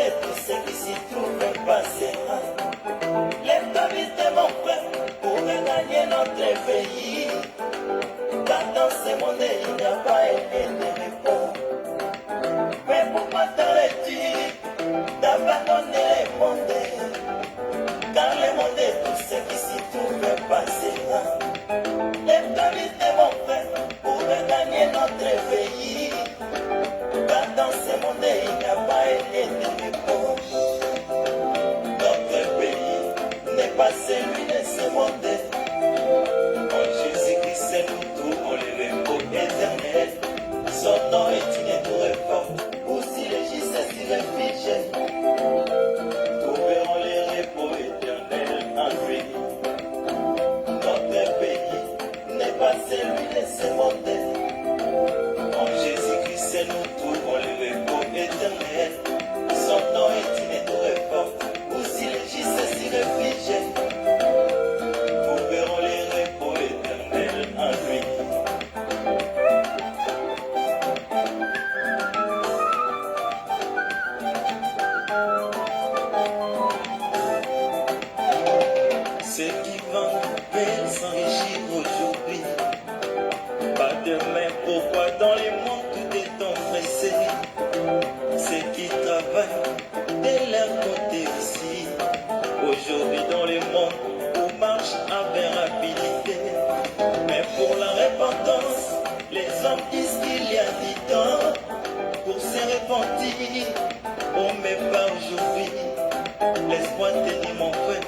de tous ceux qui s'y trouvent passera. Lève-toi vite mon frère pour regagner notre pays. Car dans ce monde il n'y a pas de repos. Mais pourquoi t'arrêtes-tu d'abandonner le monde? Car le monde de tous ceux qui s'y trouvent passera. Lève-toi vite mon frère pour regagner notre pays. Car dans ce monde il n'y a pas de repos. Notre pays n'est pas celui de ce monde. En Jésus-Christ c'est nous trouvons le repos éternel. Son nom est une tour forte. Où si les justes s'y réfugient, trouveront le repos éternel en lui. Notre pays n'est pas celui de ce monde. En Jésus-Christ c'est nous trouvons le repos éternel. Son nom est une tour forte. Où si les justes s'y réfugient, trouveront le repos éternel en lui. Ceux qui vendent veulent s'enrichir aujourd'hui. Pas demain, pourquoi dans le monde tout est empressé? Ceux qui travaillent de leur côté aussi. Aujourd'hui dans le monde, on marche avec rapidité. Mais pour la repentance, les hommes disent qu'il y a du temps. Pour se repentir, on ne met pas aujourd'hui. Laisse-moi te dire mon frère,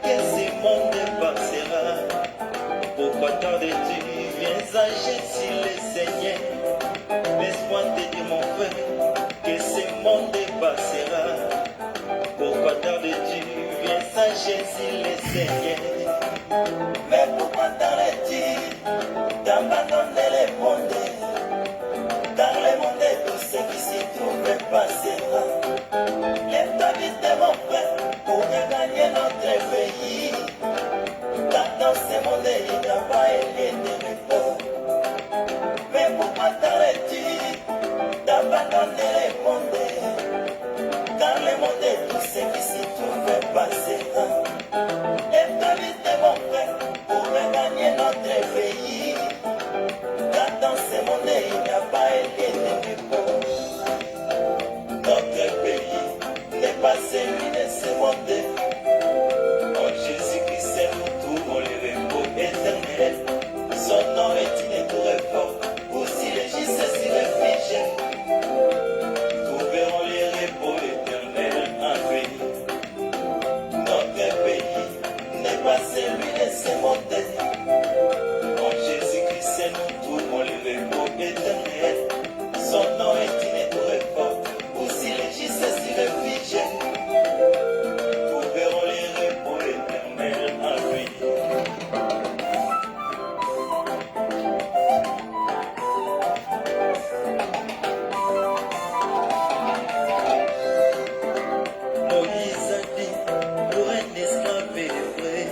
que ce monde passera. Pourquoi tardes-tu? Viens agir sur le Seigneur. Laisse-moi te dire mon frère, que ce monde passera. Pourquoi tardes-tu? Viens agir sur le Seigneur. Mais pourquoi tardes-tu d'abandonner le monde? Car le monde de tous ceux qui s'y trouvent passera. Lève-toi vite mon frère pour regagner notre pays. Car dans ce monde il n'y a pas de repos. Mais pourquoi t'arrêtes-tu d'abandonner le monde? Car le monde de tous ceux qui s'y trouvent passera. Lève-toi vite mon frère pour regagner notre pays. Car dans ce monde il n'y a pas de repos. Notre pays n'est pas celui de ce monde. En Jésus-Christ c'est nous trouvons le repos éternel. Son nom est une tour forte. Où si les justes s'y réfugient, trouveront le repos éternel en lui. Notre pays n'est pas celui de ce monde. En Jésus-Christ c'est nous trouvons le repos éternel. Son nom est une tour forte. Où si les justes s'y réfugient, trouveront le repos éternel en lui. Moïse a dit pour un esclave vrai,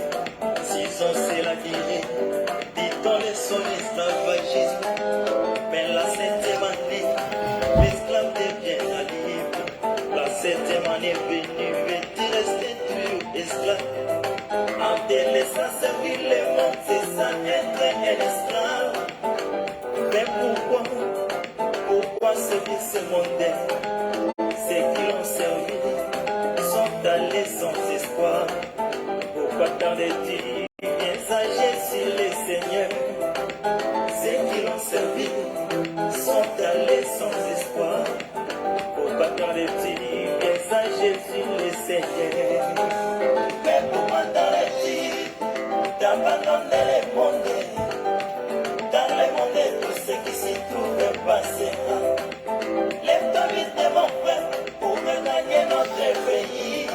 6 ans c'est la durée, dit-on le son esclavagisme. Mais la 7e année, l'esclave devient libre. La 7e année venue, veux-tu rester toujours esclave? En délaissant servir le monde, c'est ça être un esclave. Mais pourquoi servir ce monde? Ceux qui l'ont servi sont allés sans espoir. Pourquoi tardes-tu? Viens agir sur le Seigneur. Ceux qui l'ont servi sont allés sans espoir. Pourquoi tardes-tu? Viens agir sur le Seigneur. Mais pourquoi tardes-tu d'abandonner le monde? Car le monde de tous ceux qui s'y trouvent passera. Lève-toi vite mon frère pour regagner notre pays.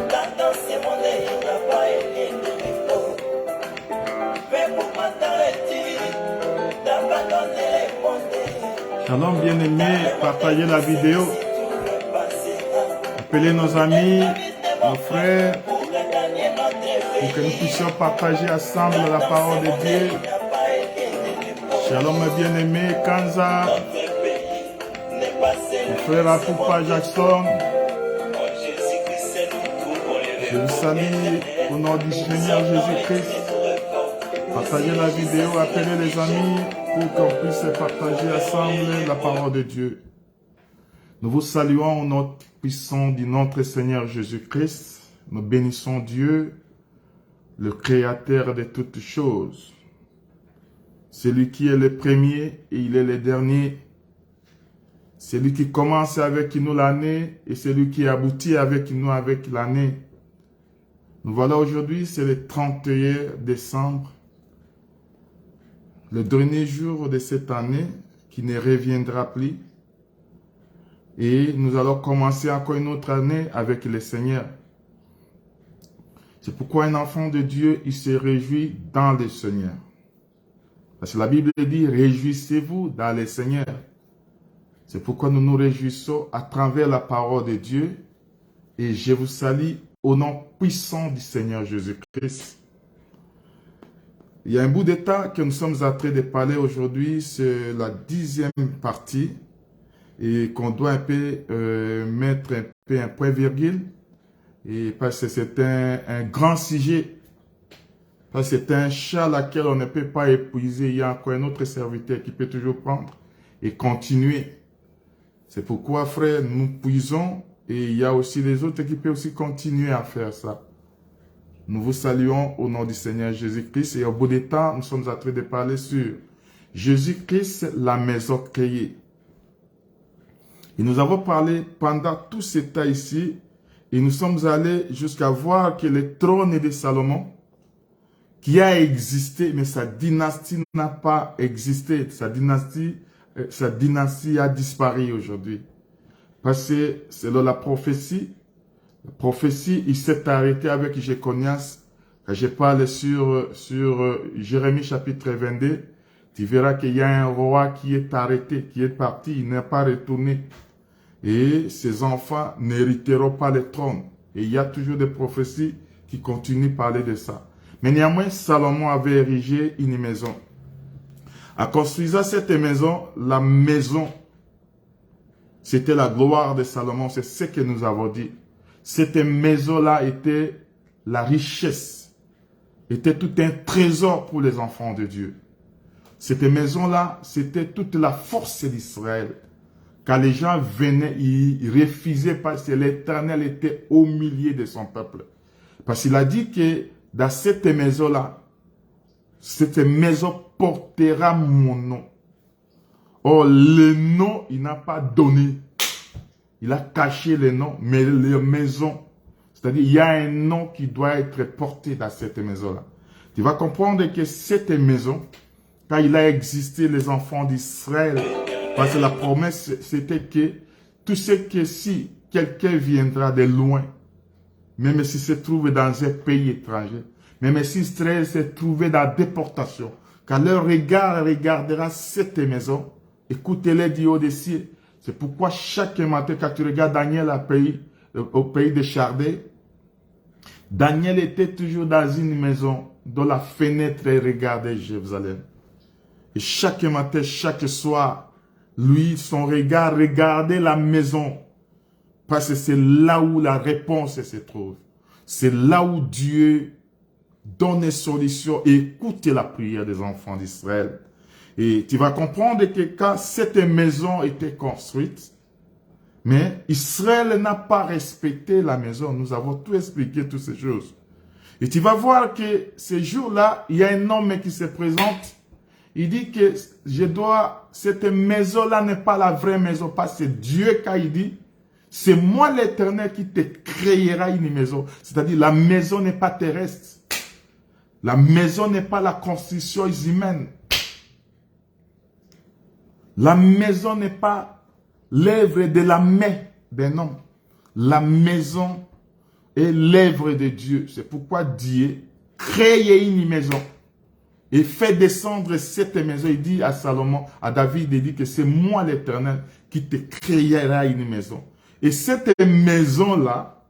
Car dans ce monde il n'y a pas de repos. Mais pourquoi t'arrêtes-tu d'abandonner le monde? Shalom bien-aimés, partagez la vidéo. Appelez nos amis, nos frères, pour que nous puissions partager ensemble la parole de Dieu. Shalom bien-aimé, Kanza, mon frère Apoupa Jackson, Je vous salue au nom du Seigneur Jésus-Christ. Partagez la vidéo, appelez les amis pour qu'on puisse partager ensemble la parole de Dieu. Nous vous saluons au nom puissant de notre Seigneur Jésus-Christ. Nous bénissons Dieu, le Créateur de toutes choses. Celui qui est le premier et il est le dernier. Celui qui commence avec nous l'année et celui qui aboutit avec nous avec l'année. Nous voilà aujourd'hui, c'est le 31 décembre. Le dernier jour de cette année qui ne reviendra plus. Et nous allons commencer encore une autre année avec le Seigneur. C'est pourquoi un enfant de Dieu, il se réjouit dans le Seigneur. Parce que la Bible dit, réjouissez-vous dans le Seigneur. C'est pourquoi nous nous réjouissons à travers la parole de Dieu. Et je vous salue au nom puissant du Seigneur Jésus-Christ. Il y a un bout de temps que nous sommes en train de parler aujourd'hui, c'est la 10e partie, et qu'on doit un peu mettre un point virgule, et parce que c'est un grand sujet, parce que c'est un chat laquelle on ne peut pas épuiser. Il y a encore un autre serviteur qui peut toujours prendre et continuer. C'est pourquoi, frère, nous puisons, et il y a aussi les autres qui peuvent aussi continuer à faire ça. Nous vous saluons au nom du Seigneur Jésus-Christ. Et au bout des temps, nous sommes en train de parler sur Jésus-Christ, la maison créée. Et nous avons parlé pendant tout ce temps ici. Et nous sommes allés jusqu'à voir que le trône de Salomon, qui a existé, mais sa dynastie n'a pas existé. Sa dynastie a disparu aujourd'hui. Parce que selon la prophétie, il s'est arrêté avec Jéconias. Quand je parle sur Jérémie chapitre 22, tu verras qu'il y a un roi qui est arrêté, qui est parti, il n'est pas retourné. Et ses enfants n'hériteront pas le trône. Et il y a toujours des prophéties qui continuent de parler de ça. Mais néanmoins, Salomon avait érigé une maison. En construisant cette maison, la maison, c'était la gloire de Salomon, c'est ce que nous avons dit. Cette maison-là était la richesse, était tout un trésor pour les enfants de Dieu. Cette maison-là, c'était toute la force d'Israël. Quand les gens venaient, ils refusaient parce que l'Éternel était au milieu de son peuple. Parce qu'il a dit que dans cette maison-là, cette maison portera mon nom. Or, le nom, il n'a pas donné. Il a caché le nom, mais les maisons, c'est-à-dire il y a un nom qui doit être porté dans cette maison-là. Tu vas comprendre que cette maison, quand il a existé les enfants d'Israël, parce que la promesse, c'était que tout ce que si quelqu'un viendra de loin, même s'il se trouve dans un pays étranger, même si Israël se trouvait dans la déportation, quand leur regard regardera cette maison, écoutez-les du haut des cieux. C'est pourquoi chaque matin, quand tu regardes Daniel au pays de Chardée, Daniel était toujours dans une maison dont la fenêtre regardait Jérusalem. Et chaque matin, chaque soir, lui, son regard regardait la maison. Parce que c'est là où la réponse se trouve. C'est là où Dieu donne des solutions et écoute la prière des enfants d'Israël. Et tu vas comprendre que quand cette maison était construite, mais Israël n'a pas respecté la maison. Nous avons tout expliqué, toutes ces choses. Et tu vas voir que ce jour-là, il y a un homme qui se présente. Il dit que cette maison-là n'est pas la vraie maison. Parce que Dieu, quand il dit, c'est moi l'Éternel qui te créera une maison. C'est-à-dire, la maison n'est pas terrestre. La maison n'est pas la construction humaine. La maison n'est pas l'œuvre de la main d'un homme. La maison est l'œuvre de Dieu. C'est pourquoi Dieu crée une maison et fait descendre cette maison. Il dit à Salomon, à David, il dit que c'est moi l'Éternel qui te créera une maison. Et cette maison-là,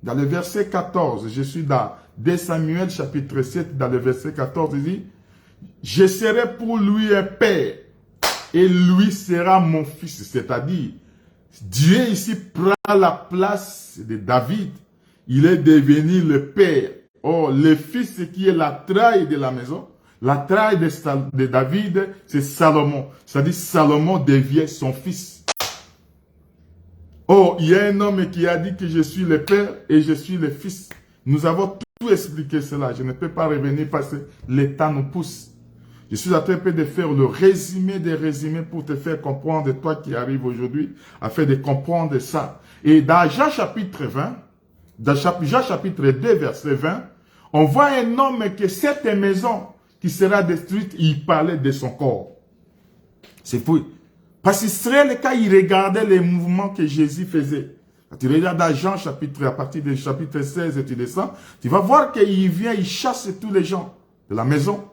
dans le verset 14, je suis dans 2 Samuel chapitre 7, dans le verset 14, il dit, je serai pour lui un père. Et lui sera mon fils. C'est-à-dire, Dieu ici prend la place de David. il est devenu le père. Oh, le fils qui est la traille de la maison, la traille de David, c'est Salomon. C'est-à-dire Salomon devient son fils. Oh, il y a un homme qui a dit que je suis le père et je suis le fils. Nous avons tout expliqué cela. Je ne peux pas revenir parce que le temps nous pousse. Je suis en train de faire le résumé des résumés pour te faire comprendre, toi qui arrives aujourd'hui, afin de comprendre ça. Et dans Jean chapitre 20, dans Jean chapitre 2, verset 20, on voit un homme que cette maison qui sera détruite, il parlait de son corps. C'est fou. Parce qu'Israël, quand il regardait les mouvements que Jésus faisait, quand tu regardes dans Jean chapitre, à partir du chapitre 16 et tu descends, tu vas voir qu'il vient, il chasse tous les gens de la maison.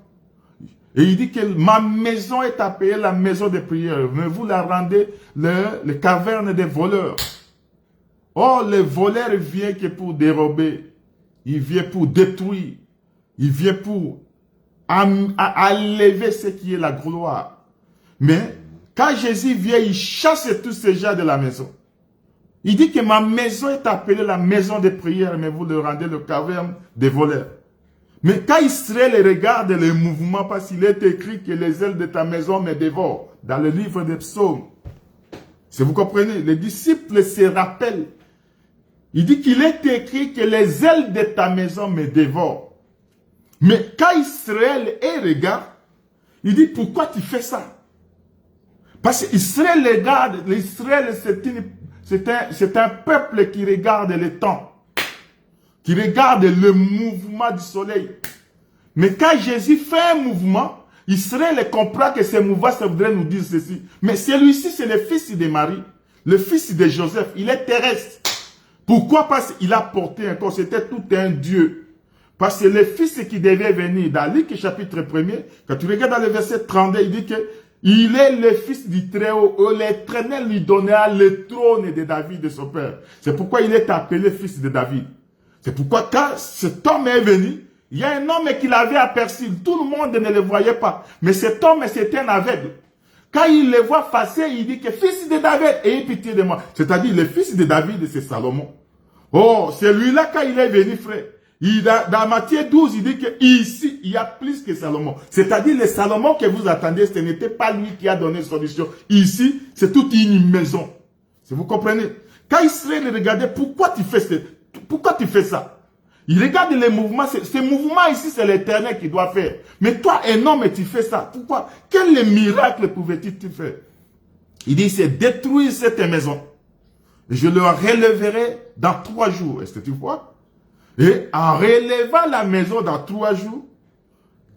Et il dit que ma maison est appelée la maison de prière, mais vous la rendez le caverne des voleurs. Oh, le voleur vient que pour dérober, il vient pour détruire, il vient pour enlever ce qui est la gloire. Mais quand Jésus vient, il chasse tous ces gens de la maison. Il dit que ma maison est appelée la maison de prière, mais vous le rendez le caverne des voleurs. Mais quand Israël regarde les mouvements, parce qu'il est écrit que les ailes de ta maison me dévorent, dans le livre des psaumes. Si vous comprenez, les disciples se rappellent. Il dit qu'il est écrit que les ailes de ta maison me dévorent. Mais quand Israël regarde, il dit pourquoi tu fais ça? Parce qu'Israël regarde, l'Israël c'est un peuple qui regarde le temps, qui regarde le mouvement du soleil. Mais quand Jésus fait un mouvement, Israël comprend que ce mouvement, ça voudrait nous dire ceci. Mais celui-ci, c'est le fils de Marie, le fils de Joseph. Il est terrestre. Pourquoi? Parce qu'il a porté un corps. C'était tout un Dieu. Parce que le fils qui devait venir, dans Luc chapitre 1er, quand tu regardes dans le verset 32, il dit que il est le fils du Très-Haut. L'Éternel lui donnera le trône de David, de son père. C'est pourquoi il est appelé fils de David. C'est pourquoi quand cet homme est venu, il y a un homme qui l'avait aperçu. Tout le monde ne le voyait pas. Mais cet homme, c'était un aveugle. Quand il le voit passer, il dit que fils de David, ayez pitié de moi. C'est-à-dire, le fils de David, c'est Salomon. Oh, c'est lui-là quand il est venu, frère. Dans Matthieu 12, il dit qu'ici, il y a plus que Salomon. C'est-à-dire, le Salomon que vous attendez, ce n'était pas lui qui a donné solution. Ici, c'est toute une maison. Si vous comprenez. Quand Israël regardait, pourquoi tu fais ça? Il regarde les mouvements. Ces mouvements ici, c'est l'Éternel qui doit faire. Mais toi, un homme, tu fais ça. Pourquoi? Quel miracle pouvais-tu faire? Il dit, c'est détruire cette maison. Et je le relèverai dans 3 jours. Est-ce que tu vois? Et en relevant la maison dans 3 jours,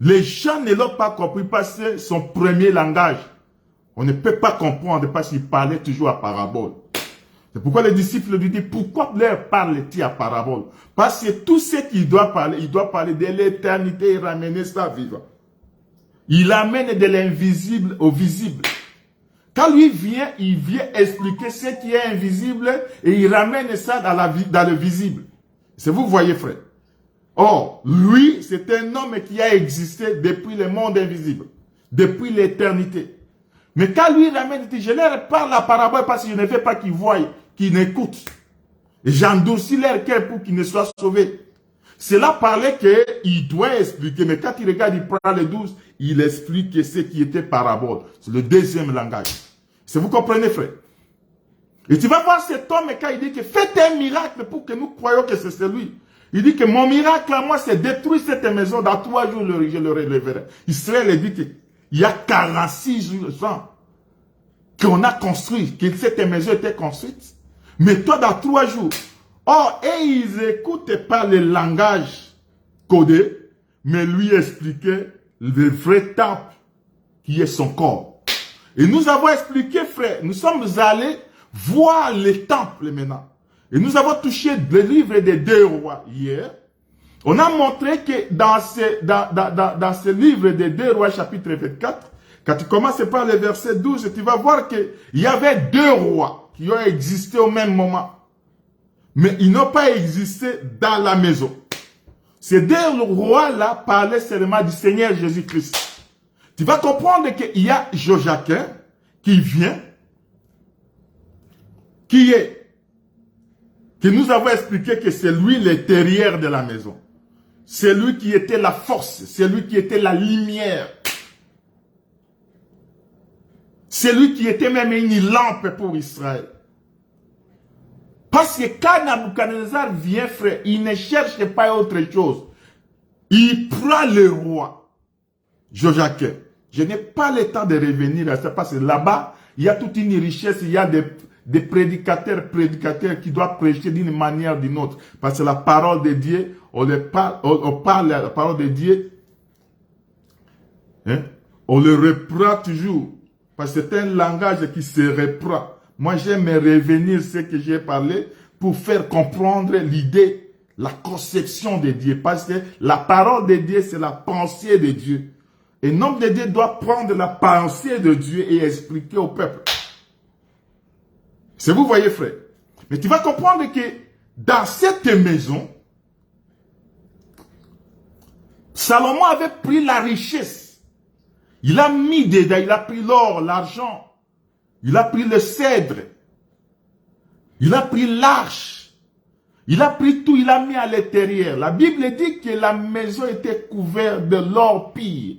les gens ne l'ont pas compris parce que c'est son premier langage. On ne peut pas comprendre parce qu'il parlait toujours à parabole. C'est pourquoi les disciples lui disent, pourquoi leur parle-t-il à parabole? Parce que tout ce qu'il doit parler, il doit parler de l'éternité et ramener ça vivant. Il amène de l'invisible au visible. Quand lui vient, il vient expliquer ce qui est invisible et il ramène ça dans le visible. C'est vous voyez, frère. Or, lui, c'est un homme qui a existé depuis le monde invisible, depuis l'éternité. Mais quand lui ramène, il dit, je leur parle la parabole parce que je ne veux pas qu'ils voient, qu'ils n'écoutent. Et j'endurcis leur cœur pour qu'ils ne soient sauvés. Cela parlait qu'il doit expliquer, mais quand il regarde, il prend les 12, il explique ce qui était parabole. C'est le deuxième langage. Si vous comprenez, frère. Et tu vas voir cet homme quand il dit que faites un miracle pour que nous croyions que c'est lui. Il dit que mon miracle à moi, c'est détruire cette maison. Dans 3 jours, je le relèverai. Israël dit qu'il y a 46 ans qu'on a construit, que cette maison était construite. Mais toi, dans 3 jours, et ils n'écoutaient pas le langage codé, mais lui expliquait le vrai temple qui est son corps. Et nous avons expliqué, frère, nous sommes allés voir le temple maintenant. Et nous avons touché le livre des 2 rois hier. On a montré que dans ce livre des 2 rois chapitre 24, quand tu commences par le verset 12, tu vas voir qu'il y avait 2 rois qui ont existé au même moment. Mais ils n'ont pas existé dans la maison. Ces 2 rois-là parlaient seulement du Seigneur Jésus-Christ. Tu vas comprendre qu'il y a Joachim qui vient, qui est que nous avons expliqué que c'est lui le terrier de la maison. C'est lui qui était la force, c'est lui qui était la lumière. C'est lui qui était même une lampe pour Israël. Parce que quand Nabuchodonosor vient, frère, il ne cherche pas autre chose. Il prend le roi, Joachim. Je n'ai pas le temps de revenir à ça parce que là-bas, il y a toute une richesse, il y a des prédicateurs qui doivent prêcher d'une manière ou d'une autre. Parce que la parole de Dieu, on parle la parole de Dieu, hein, on le reprend toujours. Parce que c'est un langage qui se reprend. Moi, j'aime revenir ce que j'ai parlé pour faire comprendre l'idée, la conception de Dieu. Parce que la parole de Dieu, c'est la pensée de Dieu. Et l'homme de Dieu doit prendre la pensée de Dieu et expliquer au peuple. C'est vous voyez, frère. Mais tu vas comprendre que dans cette maison, Salomon avait pris la richesse. Il a mis dedans, il a pris l'or, l'argent. Il a pris le cèdre. Il a pris l'arche. Il a pris tout, il a mis à l'intérieur. La Bible dit que la maison était couverte de l'or pire.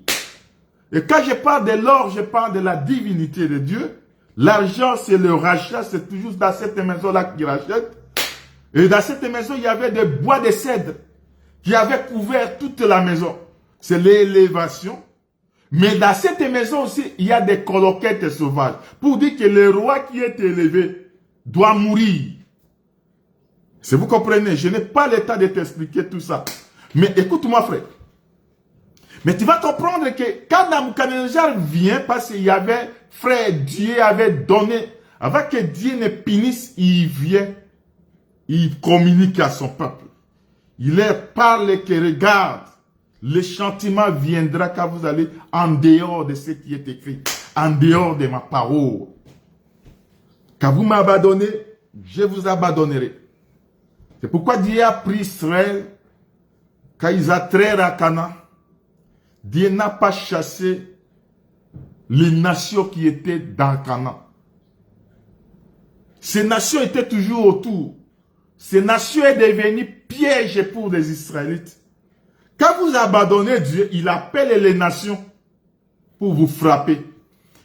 Et quand je parle de l'or, je parle de la divinité de Dieu. L'argent, c'est le rachat, c'est toujours dans cette maison-là qu'il rachète. Et dans cette maison, il y avait des bois de cèdre qui avaient couvert toute la maison. C'est l'élévation. Mais dans cette maison aussi, il y a des coloquettes sauvages. Pour dire que le roi qui est élevé doit mourir. Si vous comprenez, je n'ai pas le temps de t'expliquer tout ça. Mais écoute-moi, frère. Mais tu vas comprendre que quand Nabuchodonosor vient, parce qu'il y avait, frère, Dieu avait donné, avant que Dieu ne punisse, il vient, il communique à son peuple. Il leur parle que regarde, le châtiment viendra quand vous allez en dehors de ce qui est écrit, en dehors de ma parole. Quand vous m'abandonnez, je vous abandonnerai. C'est pourquoi Dieu a pris Israël, quand ils entrèrent à Canaan. Dieu n'a pas chassé les nations qui étaient dans Canaan. Ces nations étaient toujours autour. Ces nations sont devenues pièges pour les Israélites. Quand vous abandonnez Dieu, il appelle les nations pour vous frapper.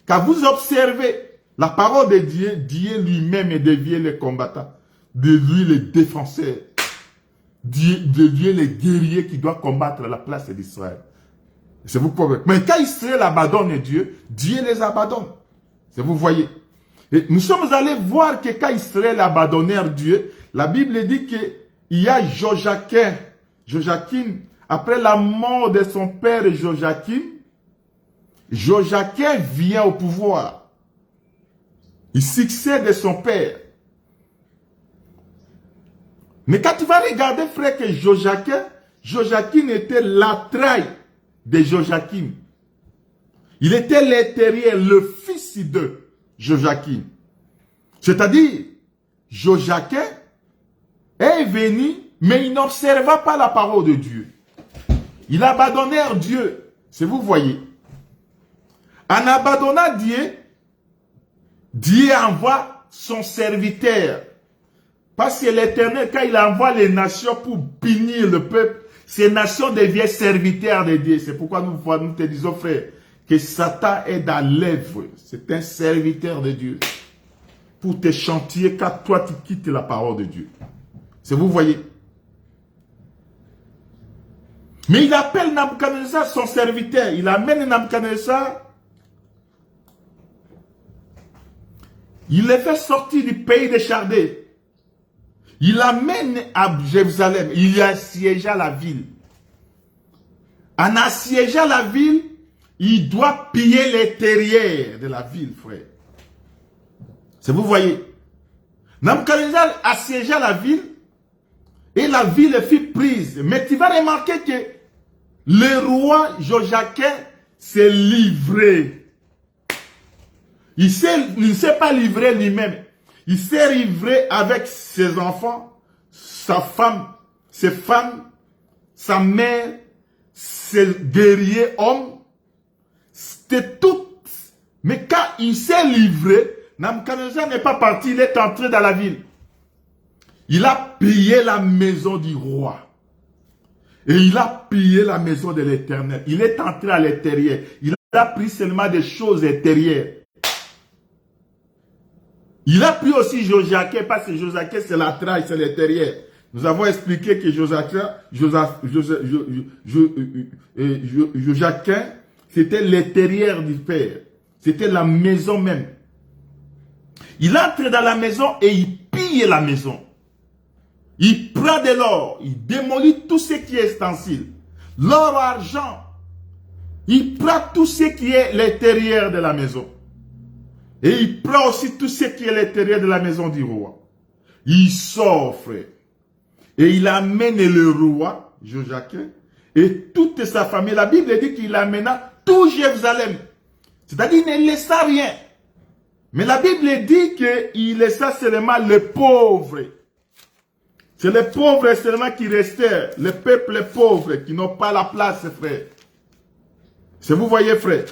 Quand vous observez la parole de Dieu, Dieu lui-même devient le combattant, devient le défenseur, devient le guerrier qui doit combattre à la place d'Israël. C'est vous comprenez. Mais quand Israël abandonne Dieu, Dieu les abandonne. C'est vous voyez. Et nous sommes allés voir que quand Israël abandonnèrent Dieu, la Bible dit qu'il y a Joachim, après la mort de son père Joachim vient au pouvoir. Il succède son père. Mais quand tu vas regarder, frère, que Joachim était l'atraille de Joachim. Il était l'intérieur, le fils de Joachim. C'est-à-dire, Joachim est venu, mais il n'observa pas la parole de Dieu. Il abandonnait Dieu. C'est vous voyez. En abandonnant Dieu, Dieu envoie son serviteur. Parce que l'Éternel, quand il envoie les nations pour punir le peuple, ces nations deviennent serviteurs de Dieu. C'est pourquoi nous te disons, frère, que Satan est dans l'œuvre. C'est un serviteur de Dieu. Pour te chantier quand toi tu quittes la parole de Dieu. C'est vous voyez. Mais il appelle Nabuchodonosor son serviteur. Il amène Nabuchodonosor. Il le fait sortir du pays de Chaldée. Il l'amène à Jérusalem. Il assiégea la ville. En assiégeant la ville, il doit piller l'intérieur de la ville, frère. C'est vous voyez. Nabuchodonosor assiégea la ville et la ville fut prise. Mais tu vas remarquer que le roi Joachim s'est livré. Il ne s'est pas livré lui-même. Il s'est livré avec ses enfants, sa femme, ses femmes, sa mère, ses guerriers hommes. C'était tout. Mais quand il s'est livré, Nabuchodonosor n'est pas parti, il est entré dans la ville. Il a pillé la maison du roi. Et il a pillé la maison de l'Éternel. Il est entré à l'intérieur. Il a pris seulement des choses intérieures. Il a pris aussi Joachim, parce que Joachim c'est la traille, c'est l'intérieur. Nous avons expliqué que Joachim, c'était l'intérieur du Père. C'était la maison même. Il entre dans la maison et il pille la maison. Il prend de l'or, il démolit tout ce qui est ustensile. L'or, argent. Il prend tout ce qui est l'intérieur de la maison. Et il prend aussi tout ce qui est l'intérieur de la maison du roi. Il sort, frère. Et il amène le roi, Joachim, et toute sa famille. La Bible dit qu'il amena tout Jérusalem. C'est-à-dire qu'il ne laissa rien. Mais la Bible dit qu'il laissa seulement les pauvres. C'est les pauvres seulement qui restaient. Les peuples pauvres qui n'ont pas la place, frère. Si vous voyez, frère.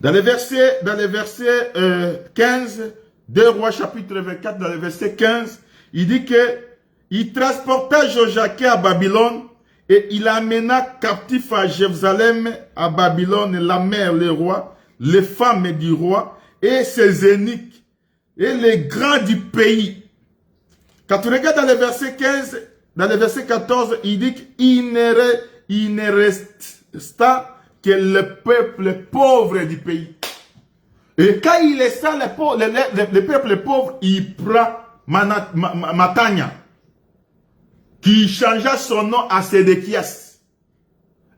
Dans le verset 15, 2 Rois chapitre 24, dans le verset 15, il dit que il transporta Joachim à Babylone et il amena captif à Jérusalem, à Babylone, la mère, le roi, les femmes du roi et ses eunuques et les grands du pays. Quand tu regardes dans le verset 15, dans le verset 14, il dit qu'il ne resta que le peuple pauvre du pays. Et quand il laissa le peuple pauvre, il prend Matania, qui changea son nom à Sédéchias.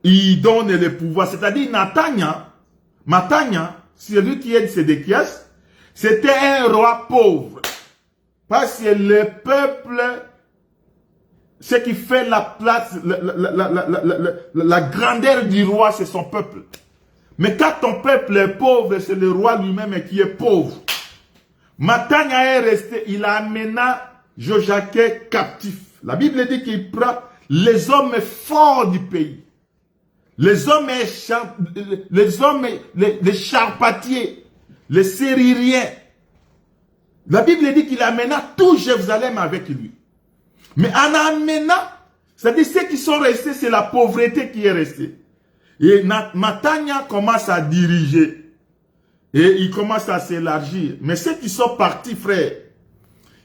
Il donne le pouvoir. C'est-à-dire Matania, celui qui est de Sédéchias, c'était un roi pauvre. Parce que le peuple, ce qui fait la place, la grandeur du roi, c'est son peuple. Mais quand ton peuple est pauvre, c'est le roi lui-même qui est pauvre. Matania est resté, il amena Joachim captif. La Bible dit qu'il prend les hommes forts du pays. Les hommes, les charpentiers, les séririens. La Bible dit qu'il amena tout Jérusalem avec lui. Mais en amenant, c'est-à-dire ceux qui sont restés, c'est la pauvreté qui est restée. Et Matania commence à diriger. Et il commence à s'élargir. Mais ceux qui sont partis, frère,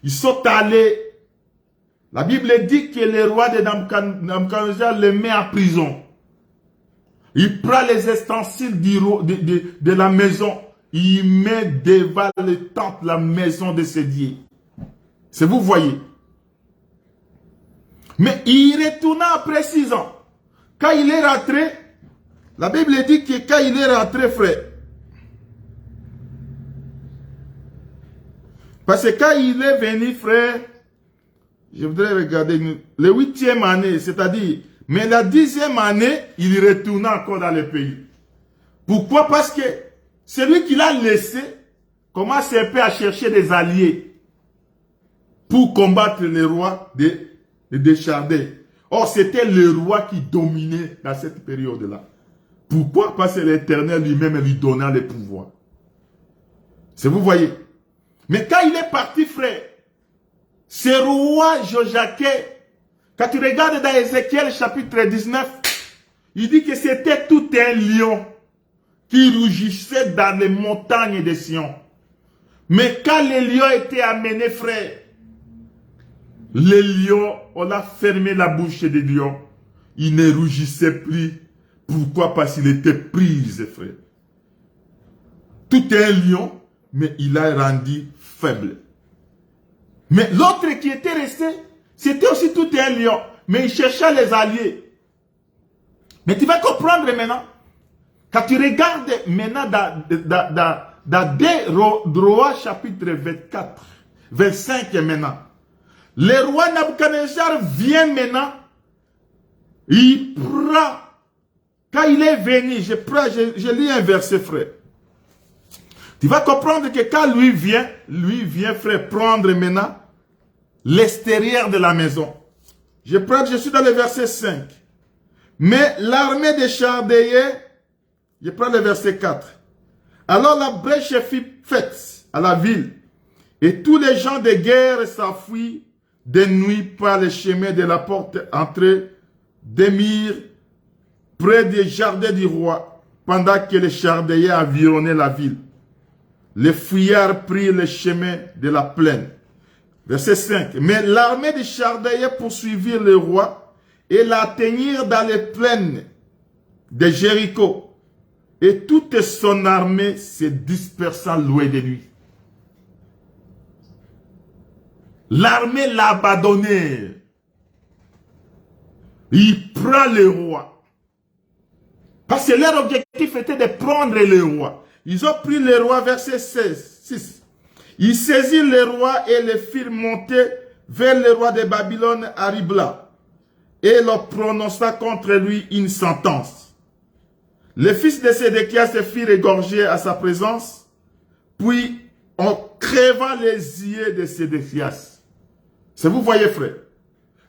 ils sont allés. La Bible dit que le roi de Nabuchodonosor le met en prison. Il prend les ustensiles de la maison. Il met devant le temple, la maison de ses dieux. C'est vous voyez. Mais il retourna après 6 ans. Quand il est rentré, la Bible dit que quand il est rentré, frère, parce que quand il est venu, frère, je voudrais regarder, le 8e année, c'est-à-dire, mais la 10e année, il retourna encore dans le pays. Pourquoi? Parce que celui qui l'a laissé commence un peu à chercher des alliés pour combattre le roi de Chaldée. Or, c'était le roi qui dominait dans cette période-là. Pourquoi? Parce que l'Éternel lui-même lui donnait le pouvoir. C'est vous voyez. Mais quand il est parti, frère, ce roi Joachim, quand tu regardes dans Ézéchiel chapitre 19, il dit que c'était tout un lion qui rougissait dans les montagnes de Sion. Mais quand les lions étaient amenés, frère, les lions, on a fermé la bouche des lions. Ils ne rougissaient plus. Pourquoi? Parce qu'il était pris, frère. Tout un lion, mais il a rendu faible. Mais l'autre qui était resté, c'était aussi tout un lion. Mais il cherchait les alliés. Mais tu vas comprendre maintenant. Quand tu regardes maintenant dans 2 Rois chapitre 24, 25 maintenant. Le roi Nabuchodonosor vient maintenant. Il prend. Quand il est venu, je lis un verset, frère. Tu vas comprendre que quand lui vient, frère, prendre maintenant l'extérieur de la maison. Je suis dans le verset 5. Mais l'armée des Chaldéens, je prends le verset 4. Alors la brèche fut faite à la ville, Et tous les gens de guerre s'enfuient de nuit par le chemin de la porte entrée d'Émir, près des jardins du roi, pendant que les Chaldéens environnaient la ville. Les fuyards prirent le chemin de la plaine. Verset 5. Mais l'armée des Chaldéens poursuivit le roi et l'atteignirent dans les plaines de Jéricho. Et toute son armée se dispersa loin de lui. L'armée l'a abandonné. Il prend le roi. Parce que leur objectif était de prendre le roi. Ils ont pris le roi, verset 6. Ils saisirent le roi et le firent monter vers le roi de Babylone à Ribla. Et leur prononça contre lui une sentence. Les fils de Sédéchias se firent égorger à sa présence, puis on creva les yeux de Sédéchias. C'est vous voyez, frère.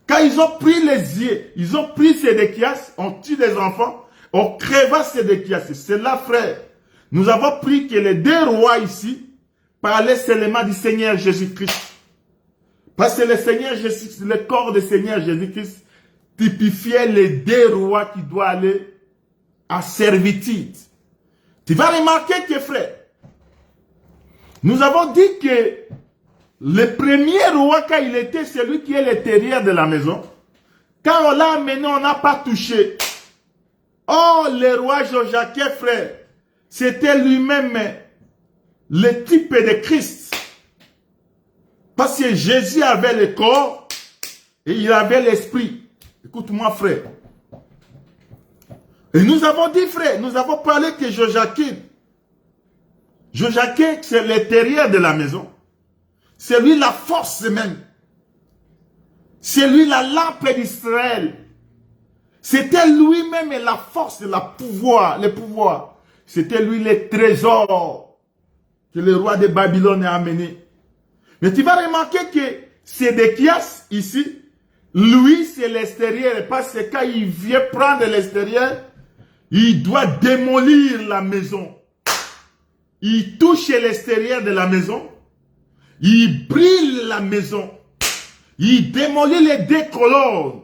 Quand ils ont pris les yeux, ils ont pris Sédéchias, on tue des enfants, on creva Sédéchias. C'est là, frère. Nous avons pris que les deux rois ici parlaient seulement du Seigneur Jésus-Christ. Parce que le Seigneur Jésus, le corps du Seigneur Jésus-Christ typifiait les deux rois qui doivent aller à servitude. Tu vas remarquer que, frère, nous avons dit que le premier roi, quand il était celui qui est l'intérieur de la maison, quand on l'a amené, on n'a pas touché. Oh, le roi Joachim, frère, c'était lui-même le type de Christ. Parce que Jésus avait le corps et il avait l'esprit. Écoute-moi, frère. Et nous avons dit, frère, nous avons parlé que Joachim, c'est l'intérieur de la maison. C'est lui la force même. C'est lui la lampe d'Israël. C'était lui-même la force, le pouvoir. C'était lui le trésor que le roi de Babylone a amené. Mais tu vas remarquer que Sédéchias, ici, lui, c'est l'extérieur. Parce que quand il vient prendre l'extérieur, il doit démolir la maison. Il touche l'extérieur de la maison. Il brille la maison. Il démolit les deux colonnes.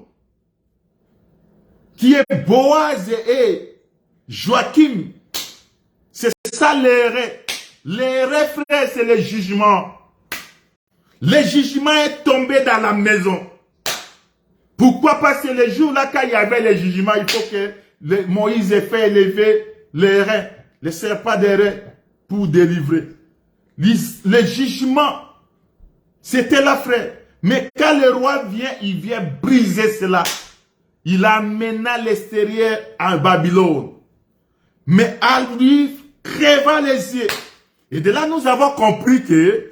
Qui est Boaz et Joachim. C'est ça l'erreur. L'erreur, frère, c'est le jugement. Le jugement est tombé dans la maison. Pourquoi? Parce que le jour là, quand il y avait le jugement, il faut que Moïse ait fait élever les reins, les serpents des reins pour délivrer. Le jugement, c'était là, frère. Mais quand le roi vient, il vient briser cela. Il amena l'extérieur en Babylone. Mais à lui, creva les yeux. Et de là, nous avons compris que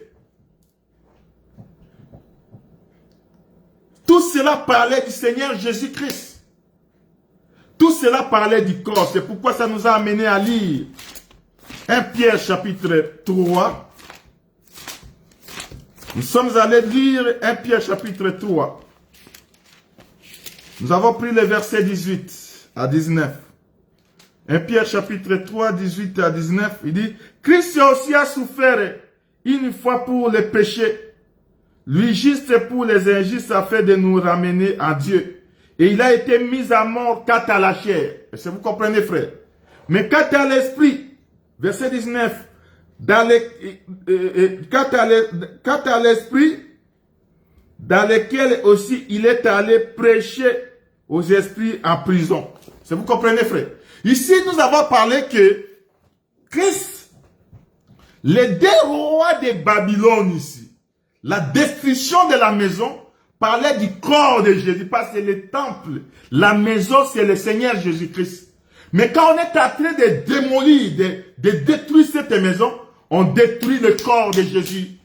tout cela parlait du Seigneur Jésus-Christ. Tout cela parlait du corps. C'est pourquoi ça nous a amené à lire 1 Pierre chapitre 3. Nous sommes allés lire 1 Pierre chapitre 3. Nous avons pris les versets 18 à 19. 1 Pierre chapitre 3, 18 à 19, il dit, Christ aussi a souffert une fois pour les péchés, lui juste pour les injustes afin de nous ramener à Dieu. Et il a été mis à mort quant à la chair. Est-ce que vous comprenez, frère? Mais quant à l'esprit, verset 19, quant à l'esprit, dans lequel aussi il est allé prêcher aux esprits en prison. Est-ce que vous comprenez, frère? Ici, nous avons parlé que Christ, les deux rois de Babylone ici, la destruction de la maison, parlait du corps de Jésus, parce que le temple, la maison, c'est le Seigneur Jésus-Christ. Mais quand on est en train de démolir, de détruire cette maison, on détruit le corps de Jésus.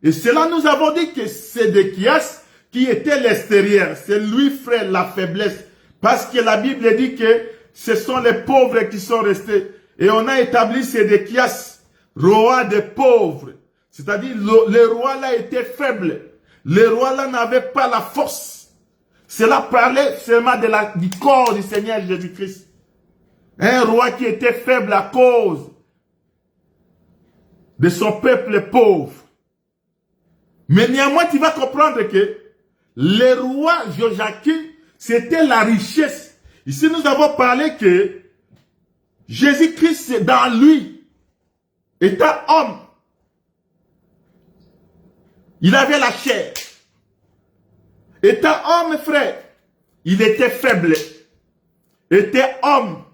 Et cela, nous avons dit que Sédéchias, qui était l'extérieur, c'est lui, frère, la faiblesse. Parce que la Bible dit que ce sont les pauvres qui sont restés. Et on a établi Sédéchias, roi des pauvres. C'est-à-dire, le roi là était faible. Le roi là n'avait pas la force. Cela parlait seulement du corps du Seigneur Jésus-Christ. Un roi qui était faible à cause de son peuple pauvre. Mais néanmoins, tu vas comprendre que le roi Joachim, c'était la richesse. Ici, nous avons parlé que Jésus-Christ, dans lui, étant homme, il avait la chair. Étant homme, frère, il était faible. Était homme.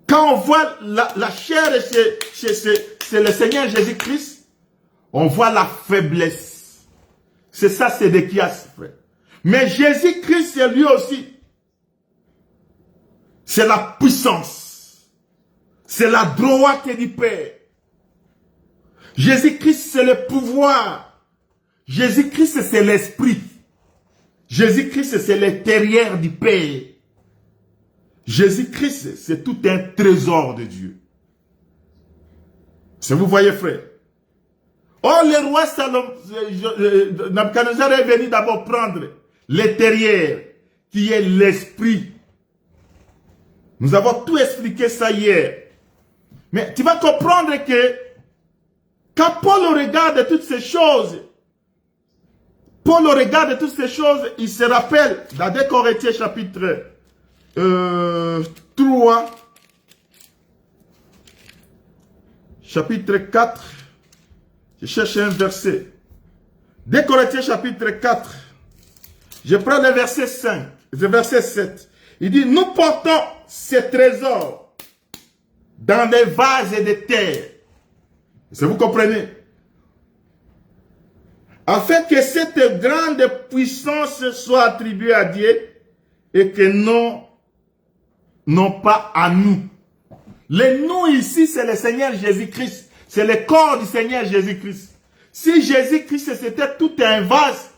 Quand on voit la chair chez le Seigneur Jésus-Christ, on voit la faiblesse. C'est ça, c'est Sédéchias, frère. Mais Jésus-Christ, c'est lui aussi. C'est la puissance. C'est la droite du Père. Jésus-Christ, c'est le pouvoir. Jésus-Christ, c'est l'esprit. Jésus-Christ, c'est l'intérieur du Père. Jésus-Christ, c'est tout un trésor de Dieu. Si vous voyez, frère. Oh, le roi Salomon, Nabuchodonosor est venu d'abord prendre l'intérieur, qui est l'esprit. Nous avons tout expliqué ça hier. Mais tu vas comprendre que quand Paul regarde toutes ces choses, il se rappelle dans 2 Corinthiens chapitre 3, chapitre 4, je cherche un verset. 2 Corinthiens chapitre 4, je prends le verset 5, le verset 7. Il dit, nous portons ces trésors dans des vases de terre. Est-ce que vous comprenez? Afin que cette grande puissance soit attribuée à Dieu et que non pas à nous. Le nous ici, c'est le Seigneur Jésus-Christ. C'est le corps du Seigneur Jésus-Christ. Si Jésus-Christ, c'était tout un vase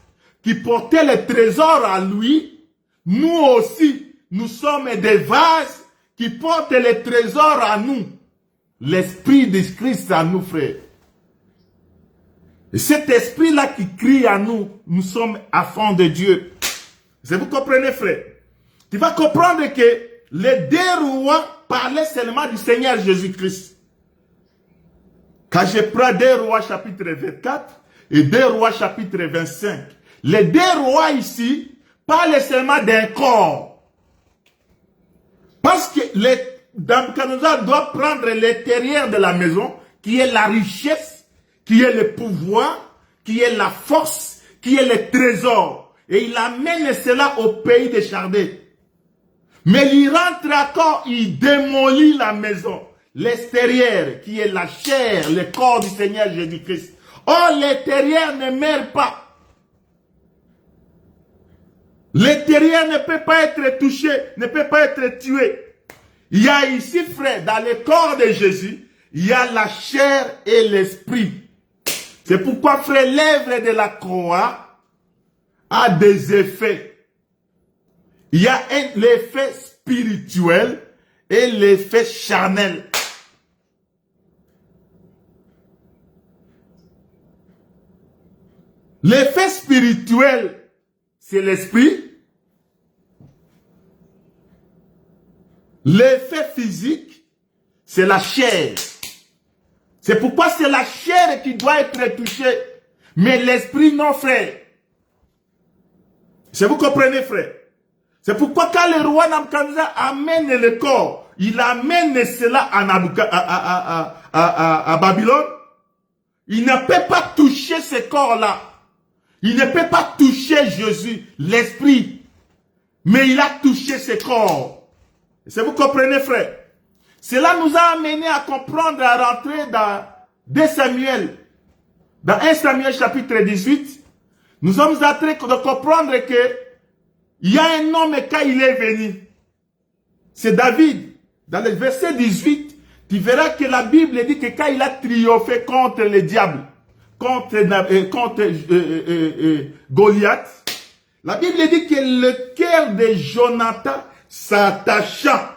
qui portait le trésor à lui, nous aussi, nous sommes des vases qui portent le trésor à nous. L'esprit de Christ à nous, frères. Et cet esprit-là qui crie à nous, nous sommes enfants de Dieu. Vous comprenez, frère? Tu vas comprendre que les deux rois parlaient seulement du Seigneur Jésus-Christ. Quand je prends 2 Rois chapitre 24 et 2 Rois chapitre 25, les deux rois ici parlent seulement d'un corps. Parce que Nabuchodonosor doit prendre l'intérieur de la maison, qui est la richesse, qui est le pouvoir, qui est la force, qui est le trésor. Et il amène cela au pays des Chaldées. Mais il rentre encore, il démolit la maison. L'extérieur, qui est la chair, le corps du Seigneur Jésus-Christ. Or, l'intérieur ne meurt pas. L'intérieur ne peut pas être touché, ne peut pas être tué. Il y a ici, frère, dans le corps de Jésus, il y a la chair et l'esprit. C'est pourquoi, frère, l'œuvre de la croix a des effets. Il y a l'effet spirituel et l'effet charnel. L'effet spirituel, c'est l'esprit. L'effet physique, c'est la chair. C'est pourquoi c'est la chair qui doit être touchée. Mais l'esprit, non, frère. Si vous comprenez, frère. C'est pourquoi quand le roi Nabuchodonosor amène le corps, il amène cela à Babylone, il ne peut pas toucher ce corps-là. Il ne peut pas toucher Jésus, l'esprit. Mais il a touché ce corps. Si vous comprenez, frère. Cela nous a amené à comprendre, à rentrer dans 2 Samuel. Dans 1 Samuel chapitre 18, nous sommes en train de comprendre que il y a un homme quand il est venu. C'est David. Dans le verset 18, tu verras que la Bible dit que quand il a triomphé contre le diable, contre Goliath, la Bible dit que le cœur de Jonathan s'attacha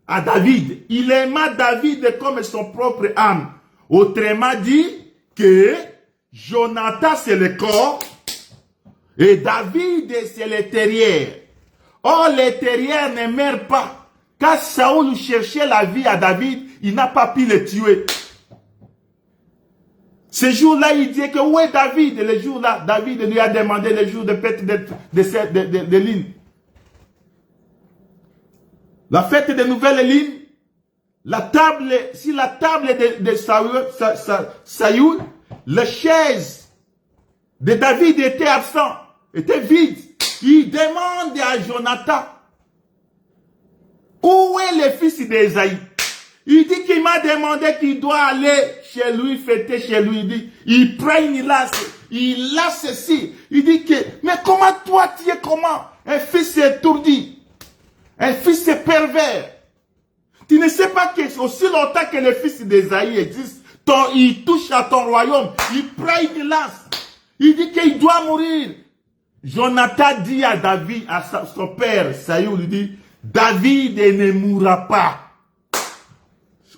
à David. Il aima David comme son propre âme. Autrement dit que Jonathan c'est le corps et David c'est l'intérieur. Or l'intérieur ne meurt pas. Quand Saoul cherchait la vie à David, il n'a pas pu le tuer. Ce jour-là, il dit que où est David? Et le jour-là, David lui a demandé le jour de fête de l'île. La fête de nouvelles lignes, la table, si la table de Saül, la chaise de David était absent, était vide. Il demande à Jonathan, où est le fils d'Ésaïe? Il dit qu'il m'a demandé qu'il doit aller chez lui, fêter chez lui. Il dit, il prend une lasse, il lasse ceci. Il dit que, mais comment toi tu es comment? Un fils étourdi, un fils pervers. Tu ne sais pas que aussi longtemps que le fils d'Ésaïe existe, il touche à ton royaume, il prend une lasse. Il dit qu'il doit mourir. Jonathan dit à David, à son père, Saül, il dit, David ne mourra pas.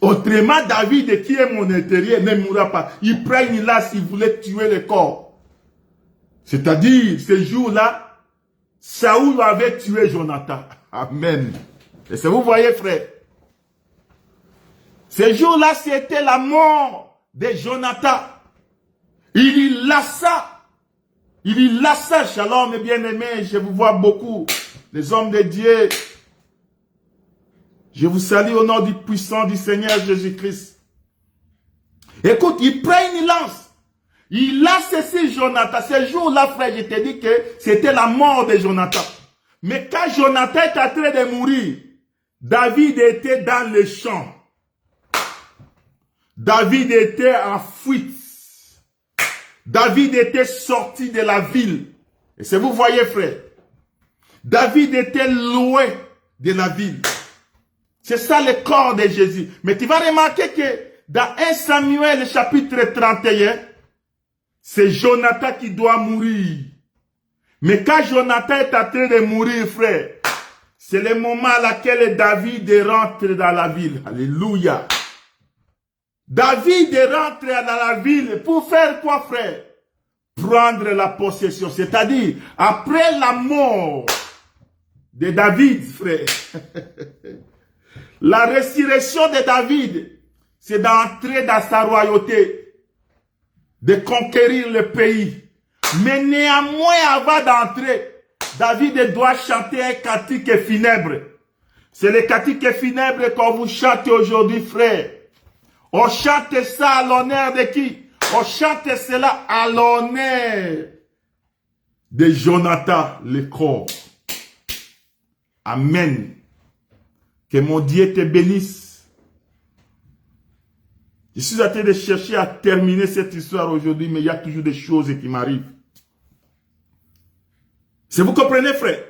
Autrement, David, qui est mon intérieur, ne mourra pas. Il prend une lasse, il voulait tuer le corps. C'est-à-dire, ce jour-là, Saül avait tué Jonathan. Amen. Et ça, vous voyez, frère. Ce jour-là, c'était la mort de Jonathan. Il lassa, shalom, mes bien-aimés, je vous vois beaucoup, les hommes de Dieu. Je vous salue au nom du puissant du Seigneur Jésus-Christ. Écoute, il prend une lance. Il a cessé Jonathan. Ce jour-là, frère, je t'ai dit que c'était la mort de Jonathan. Mais quand Jonathan est en train de mourir, David était dans le champ. David était en fuite. David était sorti de la ville. Et c'est vous voyez, frère. David était loin de la ville. C'est ça le corps de Jésus. Mais tu vas remarquer que dans 1 Samuel chapitre 31, c'est Jonathan qui doit mourir. Mais quand Jonathan est en train de mourir, frère, c'est le moment à laquelle David rentre dans la ville. Alléluia. David rentre dans la ville pour faire quoi, frère? Prendre la possession. C'est-à-dire, après la mort de David, frère, la résurrection de David, c'est d'entrer dans sa royauté, de conquérir le pays. Mais néanmoins, avant d'entrer, David doit chanter un cantique funèbre. C'est le cantique funèbre qu'on vous chante aujourd'hui, frère. On chante ça à l'honneur de qui? On chante cela à l'honneur de Jonathan, le corps. Amen. Que mon Dieu te bénisse. Je suis en train de chercher à terminer cette histoire aujourd'hui, mais il y a toujours des choses qui m'arrivent. Si vous comprenez, frère?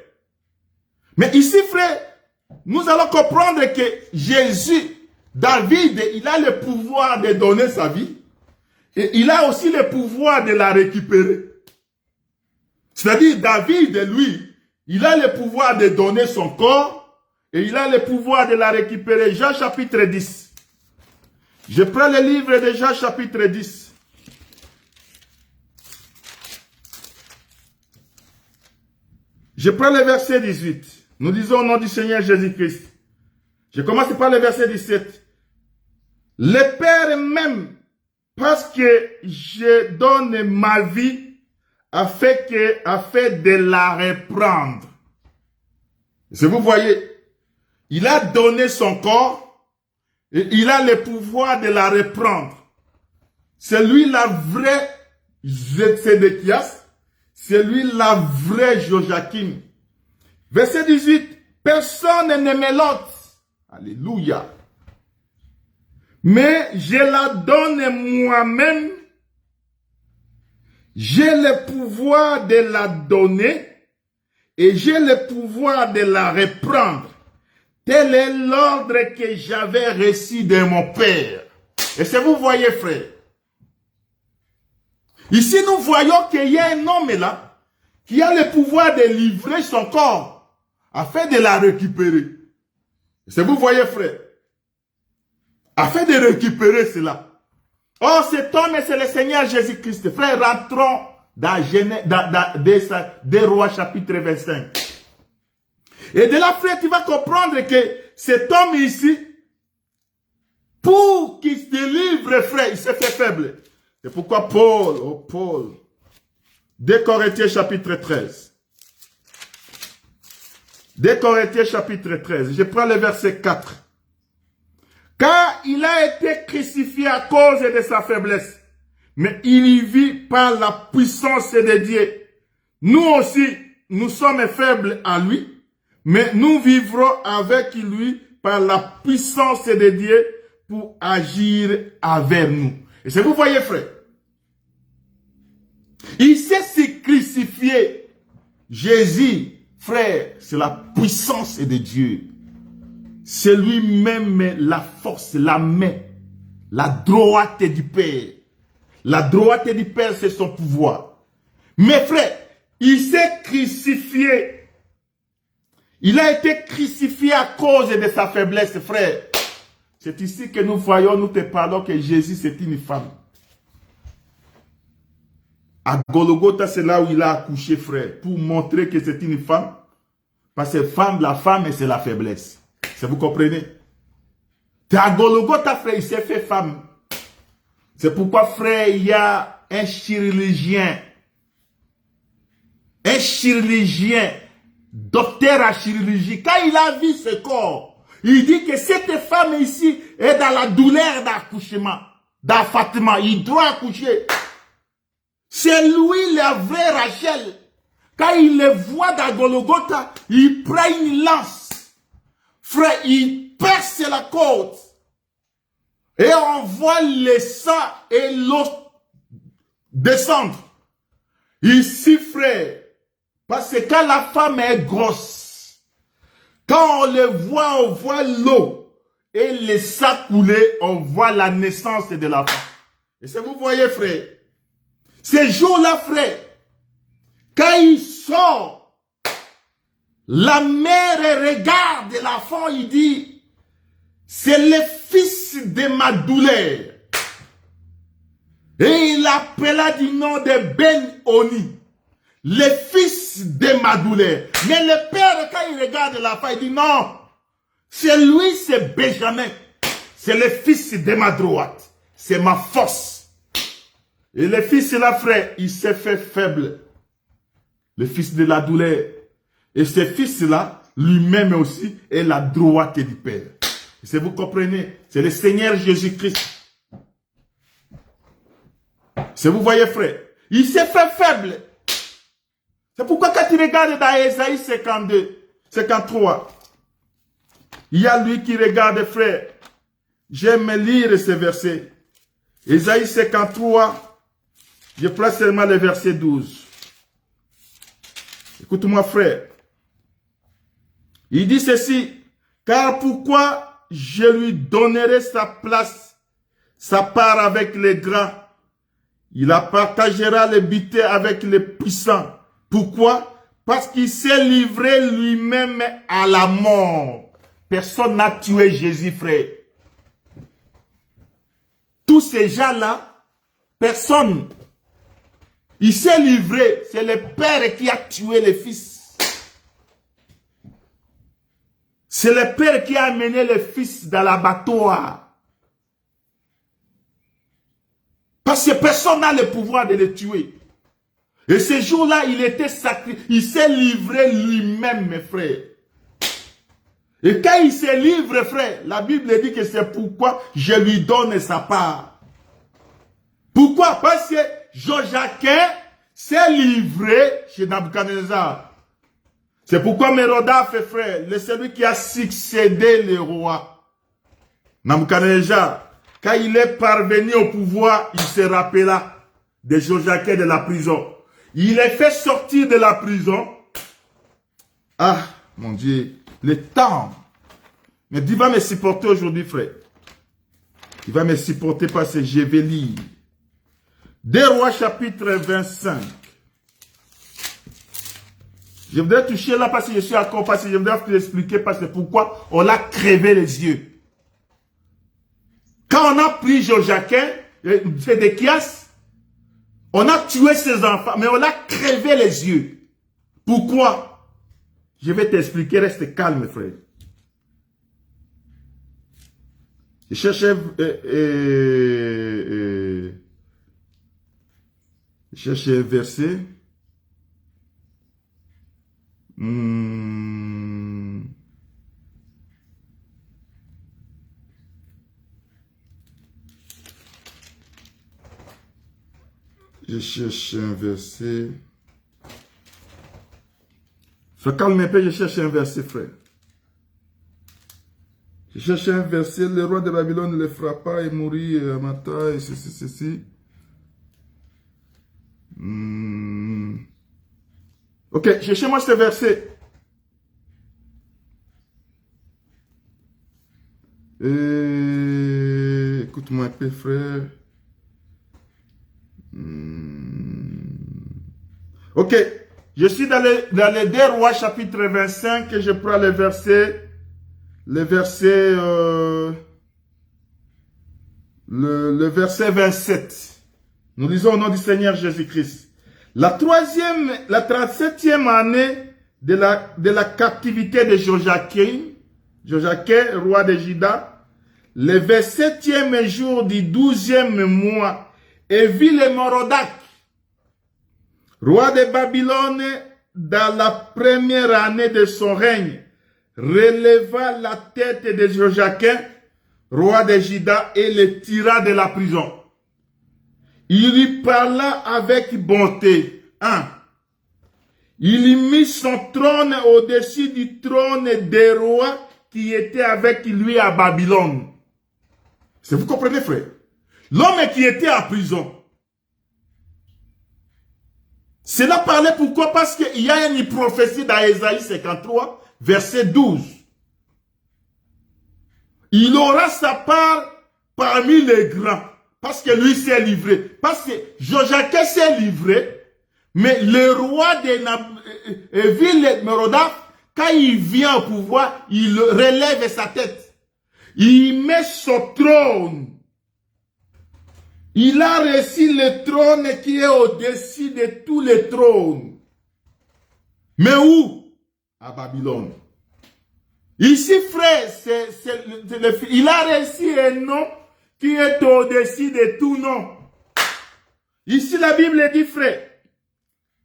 Mais ici, frère, nous allons comprendre que Jésus, David, il a le pouvoir de donner sa vie. Et il a aussi le pouvoir de la récupérer. C'est-à-dire, David, lui, il a le pouvoir de donner son corps. Et il a le pouvoir de la récupérer. Jean chapitre 10. Je prends le livre de Jean chapitre 10. Je prends le verset 18. Nous disons au nom du Seigneur Jésus-Christ. Je commence par le verset 17. Le Père m'aime parce que je donne ma vie afin de la reprendre. Si vous voyez, il a donné son corps et il a le pouvoir de la reprendre. C'est lui la vraie Sédéchias, c'est lui la vraie Joachim. Verset 18, personne ne me l'ôte. Alléluia. Mais je la donne moi-même. J'ai le pouvoir de la donner et j'ai le pouvoir de la reprendre. Tel est l'ordre que j'avais reçu de mon Père. Et si vous voyez, frère, ici nous voyons qu'il y a un homme là qui a le pouvoir de livrer son corps afin de la récupérer. Et si vous voyez, frère, afin de récupérer cela. Oh, cet homme, c'est le Seigneur Jésus-Christ. Frère, rentrons dans 2 Rois chapitre 25. Et de là, frère, tu vas comprendre que cet homme ici, pour qu'il se délivre, frère, il s'est fait faible. C'est pourquoi Paul, oh Paul, 2 Corinthiens chapitre 13. 2 Corinthiens chapitre 13. Je prends le verset 4. Car il a été crucifié à cause de sa faiblesse, mais il y vit par la puissance de Dieu. Nous aussi, nous sommes faibles à lui, mais nous vivrons avec lui par la puissance de Dieu pour agir avec nous. Et c'est vous voyez, frère. Il s'est si crucifié. Jésus, frère, c'est la puissance de Dieu. C'est lui-même la force, la main, la droite du Père. La droite du Père, c'est son pouvoir. Mais frère, il s'est crucifié. Il a été crucifié à cause de sa faiblesse, frère. C'est ici que nous voyons, nous te parlons que Jésus, c'est une femme. À Golgotha, c'est là où il a accouché, frère, pour montrer que c'est une femme. Parce que femme, la femme, c'est la faiblesse. Ça vous comprenez? À Golgotha, frère, il s'est fait femme. C'est pourquoi, frère, il y a un chirurgien. Un chirurgien, docteur à chirurgie. Quand il a vu ce corps, il dit que cette femme ici est dans la douleur d'accouchement, d'enfantement. Il doit accoucher. C'est lui la vraie Rachel. Quand il le voit dans Golgotha, il prend une lance. Frère, il perce la côte. Et on voit le sang et l'eau descendre. Ici, frère, parce que quand la femme est grosse, quand on le voit, on voit l'eau et le sang couler, on voit la naissance de la femme. Et ça, vous voyez, frère, ces jours-là, frère, quand il sort, la mère regarde l'enfant, il dit, c'est le fils de ma douleur. Et il appela du nom de Ben-Oni, le fils de ma douleur. Mais le père, quand il regarde l'enfant, il dit non, c'est lui, c'est Benjamin. C'est le fils de ma droite. C'est ma force. Et le fils là, frère, il s'est fait faible. Le fils de la douleur. Et ce fils-là, lui-même aussi, est la droite du Père. Si vous comprenez, c'est le Seigneur Jésus-Christ. Si vous voyez, frère, il s'est fait faible. C'est pourquoi quand tu regardes dans Ésaïe 52, 53, il y a lui qui regarde, frère. J'aime lire ce verset. Ésaïe 53, je prends seulement le verset 12. Écoute-moi, frère. Il dit ceci, car pourquoi je lui donnerai sa place, sa part avec les grands. Il la partagera les butés avec les puissants. Pourquoi? Parce qu'il s'est livré lui-même à la mort. Personne n'a tué Jésus, frère. Tous ces gens-là, personne. Il s'est livré. C'est le Père qui a tué le Fils. C'est le Père qui a amené le Fils dans l'abattoir. Parce que personne n'a le pouvoir de le tuer. Et ce jour-là, il était sacré. Il s'est livré lui-même, mes frères. Et quand il se livre, frère, la Bible dit que c'est pourquoi je lui donne sa part. Pourquoi? Parce que Joachim s'est livré chez Nabuchodonosor. C'est pourquoi Mérodach, frère, c'est celui qui a succédé le roi. Nabuchodonosor, quand il est parvenu au pouvoir, il se rappela de Joachim de la prison. Il est fait sortir de la prison. Ah, mon Dieu, le temps. Mais Dieu va me supporter aujourd'hui, frère. Il va me supporter parce que je vais lire. 2 Rois chapitre 25. Je voudrais toucher là parce que je suis encore, parce que je voudrais vous expliquer parce que pourquoi on a crevé les yeux. Quand on a pris Joachim, Sédéchias, on a tué ses enfants, mais on a crevé les yeux. Pourquoi? Je vais t'expliquer, reste calme, frère. Je cherchais Je cherche un verset. Hmm. Je cherche un verset. Frère, calme un peu, je cherche un verset, frère. Je cherche un verset. Le roi de Babylone le frappa et mourit à Mata et ceci. Ok, cherchez-moi ce verset. Écoute-moi un peu, frère. Ok, je suis dans les 2 Rois chapitre 25 et je prends le verset, le verset 27. Nous lisons au nom du Seigneur Jésus-Christ. La 37e année de la captivité de Joachim, roi de Juda, le 27e jour du 12e mois, Évil-Merodach, roi de Babylone, dans la première année de son règne, releva la tête de Joachim, roi de Juda, et le tira de la prison. Il lui parla avec bonté. 1. Il y mit son trône au-dessus du trône des rois qui étaient avec lui à Babylone. Vous comprenez, frère? L'homme qui était en prison. Cela parlait pourquoi? Parce qu'il y a une prophétie dans Ésaïe 53, verset 12. Il aura sa part parmi les grands. Parce que lui s'est livré. Parce que Joachim s'est livré. Mais le roi de Évil-Merodach, quand il vient au pouvoir, il relève sa tête. Il met son trône. Il a reçu le trône qui est au-dessus de tous les trônes. Mais où? À Babylone. Ici, frère, il a reçu un nom qui est au-dessus de tout nom. Ici, la Bible dit, frère,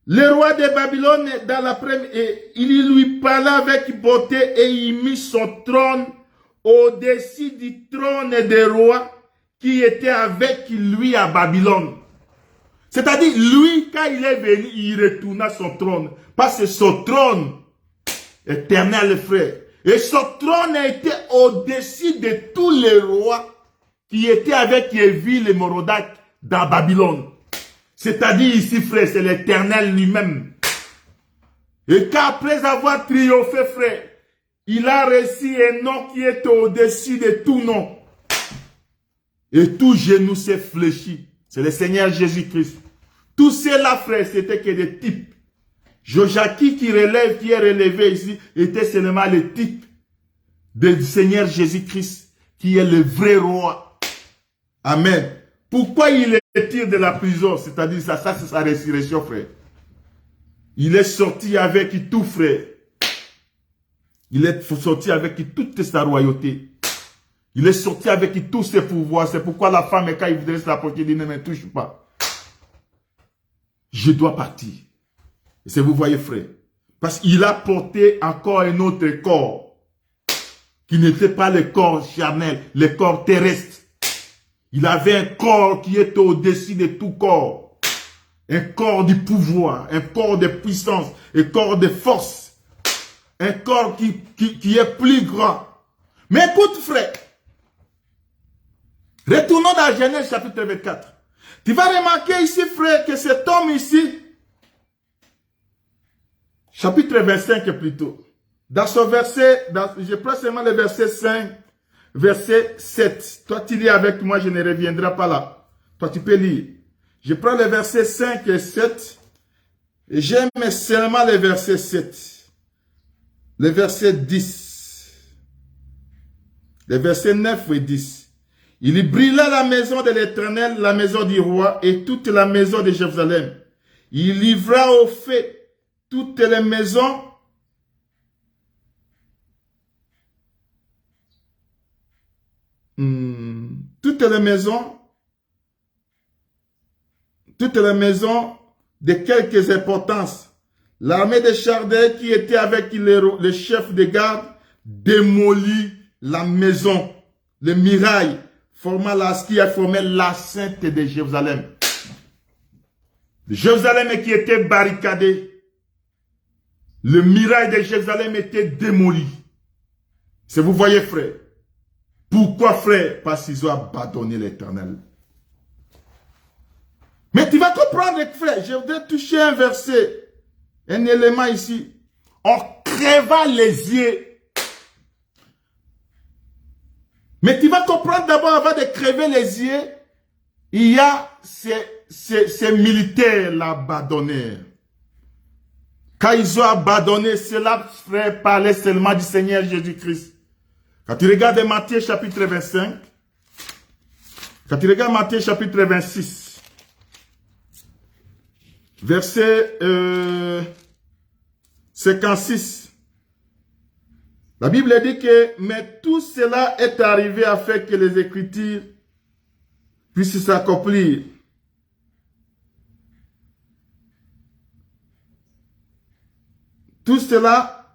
le roi de Babylone, dans la première, il lui parla avec beauté et il mit son trône au-dessus du trône des rois qui était avec lui à Babylone. C'est-à-dire, lui, quand il est venu, il retourna son trône. Parce que son trône, éternel frère, et son trône était au-dessus de tous les rois qui étaient avec Évil-Merodach dans Babylone. C'est-à-dire ici, frère, c'est l'Éternel lui-même. Et qu'après avoir triomphé, frère, il a reçu un nom qui est au-dessus de tout nom. Et tout genou s'est fléchi. C'est le Seigneur Jésus-Christ. Tous ceux-là, frère, c'était que des types. Joachim qui est relevé ici, était seulement le type du Seigneur Jésus-Christ, qui est le vrai roi. Amen. Pourquoi il le tire de la prison? C'est-à-dire, ça c'est sa résurrection, frère. Il est sorti avec tout, frère. Il est sorti avec toute sa royauté. Il est sorti avec tous ses pouvoirs. C'est pourquoi la femme, quand il voudrait se rapprocher, il dit, ne me touche pas. Je dois partir. Et c'est vous voyez, frère. Parce qu'il a porté encore un autre corps. Qui n'était pas le corps charnel, le corps terrestre. Il avait un corps qui était au-dessus de tout corps. Un corps du pouvoir, un corps de puissance, un corps de force. Un corps qui est plus grand. Mais écoute, frère. Retournons dans Genèse chapitre 24. Tu vas remarquer ici, frère, que cet homme ici, chapitre 25 plutôt, dans son verset, je prends seulement le verset 5, verset 7. Toi, tu lis avec moi, je ne reviendrai pas là. Toi, tu peux lire. Je prends le verset 5 et 7, et j'aime seulement le verset 7. Le verset 10. Le verset 9 et 10. Il brûla la maison de l'Éternel, la maison du roi et toute la maison de Jérusalem. Il livra au feu toutes les maisons toutes les maisons de quelques importances. L'armée de Chaldée qui était avec le chef de garde démolit la maison, le muraille, qui a formé l'enceinte de Jérusalem. Jérusalem qui était barricadé. Le muraille de Jérusalem était démoli. Si vous voyez, frère. Pourquoi, frère? Parce qu'ils ont abandonné l'Éternel. Mais tu vas comprendre, frère. Je voudrais toucher un verset, un élément ici. On creva les yeux. Mais tu vas comprendre d'abord, avant de crever les yeux, il y a ces militaires l'abandonnèrent. Quand ils ont abandonné, cela, frère, parlait seulement du Seigneur Jésus-Christ. Quand tu regardes Matthieu chapitre 25, quand tu regardes Matthieu chapitre 26, verset 56, la Bible dit que, mais tout cela est arrivé afin que les Écritures puissent s'accomplir. Tout cela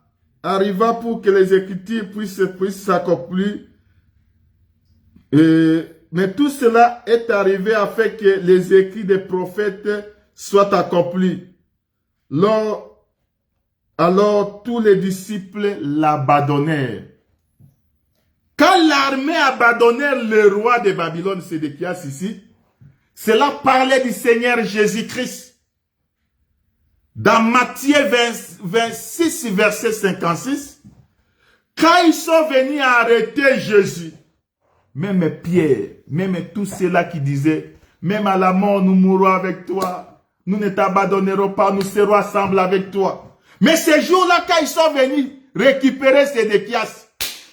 arriva pour que les Écritures puissent s'accomplir. Mais tout cela est arrivé afin que les écrits des prophètes soient accomplis. Alors tous les disciples l'abandonnèrent. Quand l'armée abandonnait le roi de Babylone, Sédéchias ici, cela parlait du Seigneur Jésus-Christ. Dans Matthieu 26, verset 56, quand ils sont venus arrêter Jésus, même Pierre, même tous ceux-là qui disaient, même à la mort, nous mourrons avec toi, nous ne t'abandonnerons pas, nous serons ensemble avec toi. Mais ces jours-là, quand ils sont venus récupérer Sédéchias,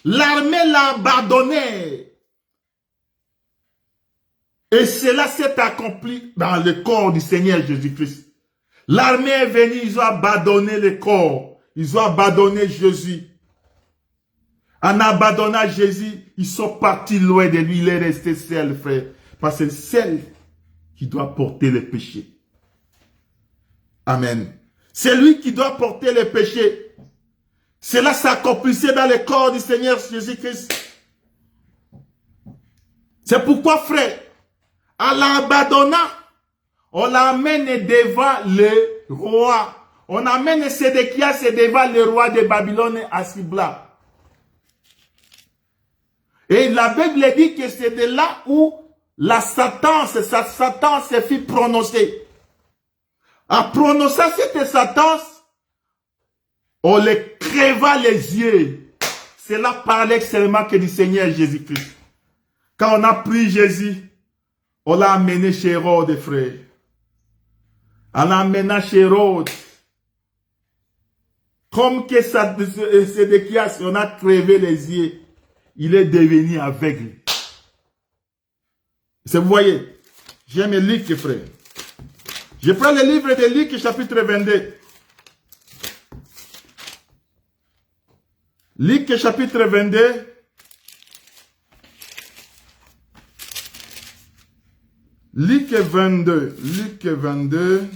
l'armée l'a abandonné. Et cela s'est accompli dans le corps du Seigneur Jésus-Christ. L'armée est venue, ils ont abandonné le corps. Ils ont abandonné Jésus. En abandonnant Jésus, ils sont partis loin de lui. Il est resté seul, frère. Parce que c'est seul qui doit porter le péché. Amen. C'est lui qui doit porter le péché. Cela s'accomplissait dans le corps du Seigneur Jésus-Christ. C'est pourquoi, frère, en l'abandonnant, on l'amène devant le roi. On amène Sédéchias devant le roi de Babylone à Sibla. Et la Bible dit que c'est de là où la sentence se fit prononcer. En prononçant cette sentence, on les creva les yeux. Cela parlait seulement que du Seigneur Jésus-Christ. Quand on a pris Jésus, on l'a amené chez Hérode, frère. En l'amenant chez Hérode, comme que Sédéchias, on a crevé les yeux, il est devenu aveugle. Vous voyez, j'aime Luc, frère. Je prends le livre de Luc, chapitre 22. Luc, chapitre 22. Luc 22. Luc 22.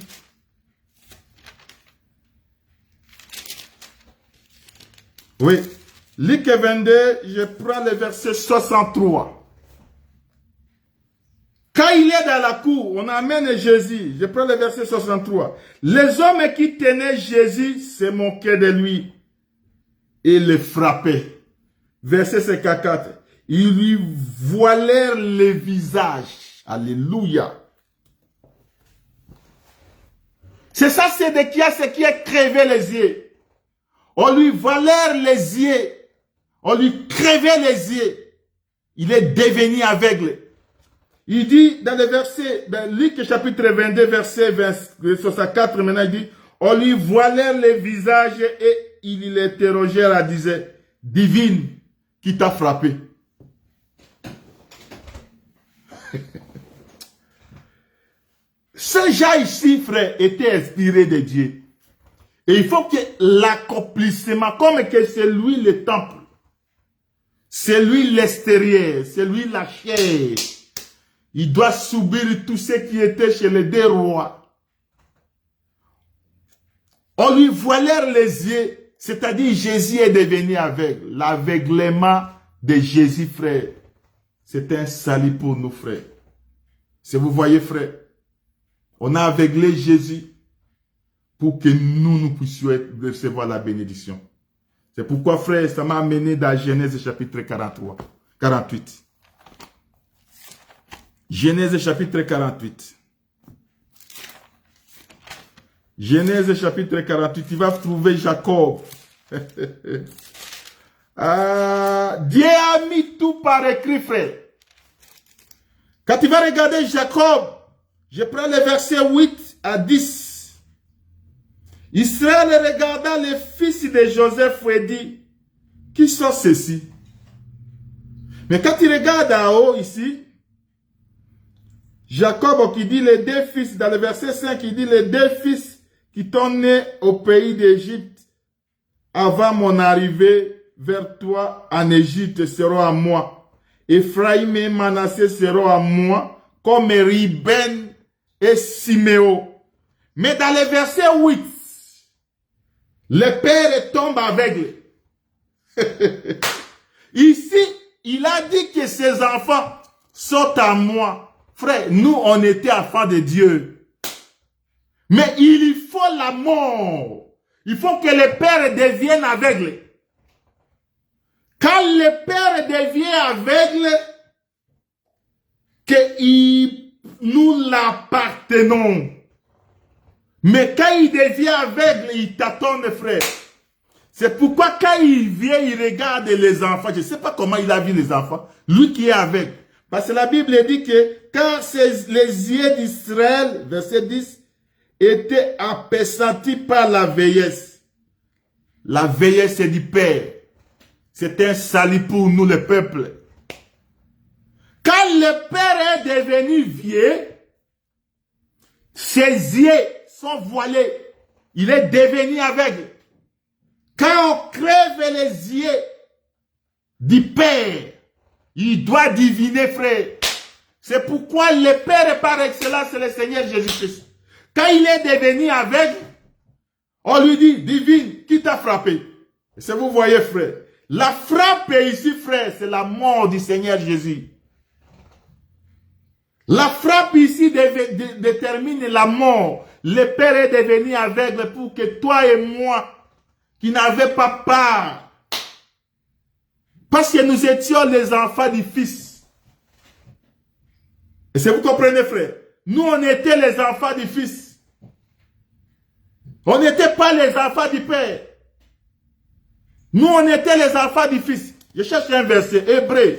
Oui. Luc 22, je prends le verset 63. Quand il est dans la cour, on amène Jésus. Je prends le verset 63. Les hommes qui tenaient Jésus se moquaient de lui et le frappaient. Verset 54. Ils lui voilèrent le visage. Alléluia. C'est ça, Sédéchias qui a crevé les yeux. On lui voilèrent les yeux. On lui crevait les yeux. Il est devenu aveugle. Il dit dans le verset, dans Luc chapitre 22, verset 64, maintenant il dit, on lui voilait le visage et il l'interrogeait, la disait, divine, qui t'a frappé? Ce gens ici, frère, était inspiré de Dieu. Et il faut que l'accomplissement, comme que c'est lui le temple, c'est lui l'extérieur, c'est lui la chair. Il doit subir tout ce qui était chez les deux rois. On lui voilait les yeux, c'est-à-dire Jésus est devenu aveugle. L'aveuglement de Jésus, frère, c'est un salut pour nous, frère. Si vous voyez, frère, on a aveuglé Jésus pour que nous puissions recevoir la bénédiction. C'est pourquoi, frère, ça m'a amené dans Genèse chapitre 48. Genèse chapitre 48. Genèse chapitre 48, tu vas trouver Jacob. Dieu a mis tout par écrit, frère. Quand tu vas regarder Jacob, je prends les versets 8 à 10. Israël regarda les fils de Joseph et dit, qui sont ceux-ci? Mais quand tu regardes en haut ici, Jacob qui dit les deux fils, dans le verset 5, il dit les deux fils qui sont nés au pays d'Égypte avant mon arrivée vers toi en Égypte seront à moi. Ephraïm et Manassé seront à moi, comme Ruben et Siméon. Mais dans le verset 8, le père tombe aveugle. Ici, il a dit que ses enfants sont à moi. Frère, nous, on était enfants de Dieu. Mais il faut la mort. Il faut que le père devienne aveugle. Quand le père devient aveugle, que nous l'appartenons. Mais quand il devient aveugle, il t'attend, frère. C'est pourquoi quand il vient, il regarde les enfants. Je ne sais pas comment il a vu les enfants. Lui qui est aveugle. Parce que la Bible dit que quand les yeux d'Israël, verset 10, étaient appesantis par la vieillesse. La vieillesse du Père. C'est un salut pour nous, le peuple. Quand le Père est devenu vieux, ses yeux sont voilés. Il est devenu aveugle. Quand on crève les yeux du Père, il doit diviner, frère. C'est pourquoi le Père par excellence, c'est le Seigneur Jésus-Christ. Quand il est devenu aveugle, on lui dit, divine, qui t'a frappé? Et si vous voyez, frère, la frappe ici, frère, c'est la mort du Seigneur Jésus. La frappe ici détermine la mort. Le Père est devenu aveugle pour que toi et moi, qui n'avaient pas part, parce que nous étions les enfants du Fils. Et si vous comprenez, frère, nous on était les enfants du Fils. On n'était pas les enfants du Père. Nous on était les enfants du Fils. Je cherche un verset, Hébreu,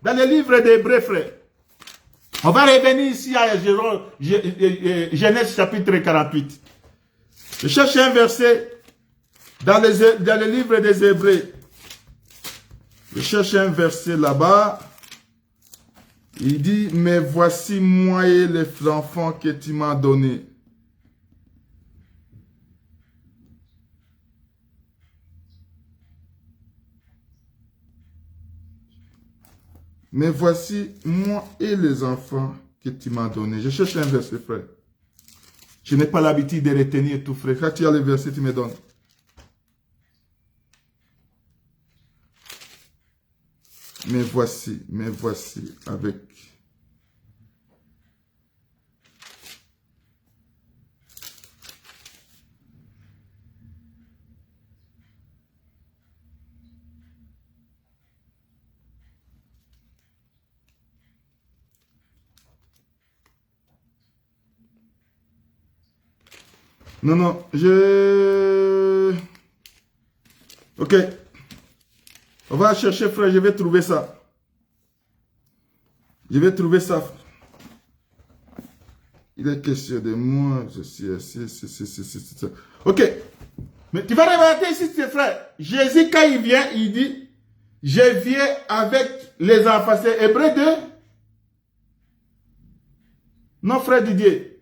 dans le livre d'Hébreu, frère. On va revenir ici à Genèse chapitre 48. Je cherche un verset dans le livre des Hébreux. Je cherche un verset là-bas. Il dit, mais voici moi et les enfants que tu m'as donnés. Mais voici moi et les enfants que tu m'as donnés. Je cherche un verset, frère. Je n'ai pas l'habitude de retenir tout, frère. Quand tu as le verset, tu me donnes. Mais voici, avec... Non, Ok. On va chercher, frère, je vais trouver ça. Je vais trouver ça. Il est question de moi, je suis... Ok. Mais tu vas remarquer ici, tes frères. Jésus, quand il vient, il dit, je viens avec les enfants. C'est Hébreu 2? Non, frère Didier.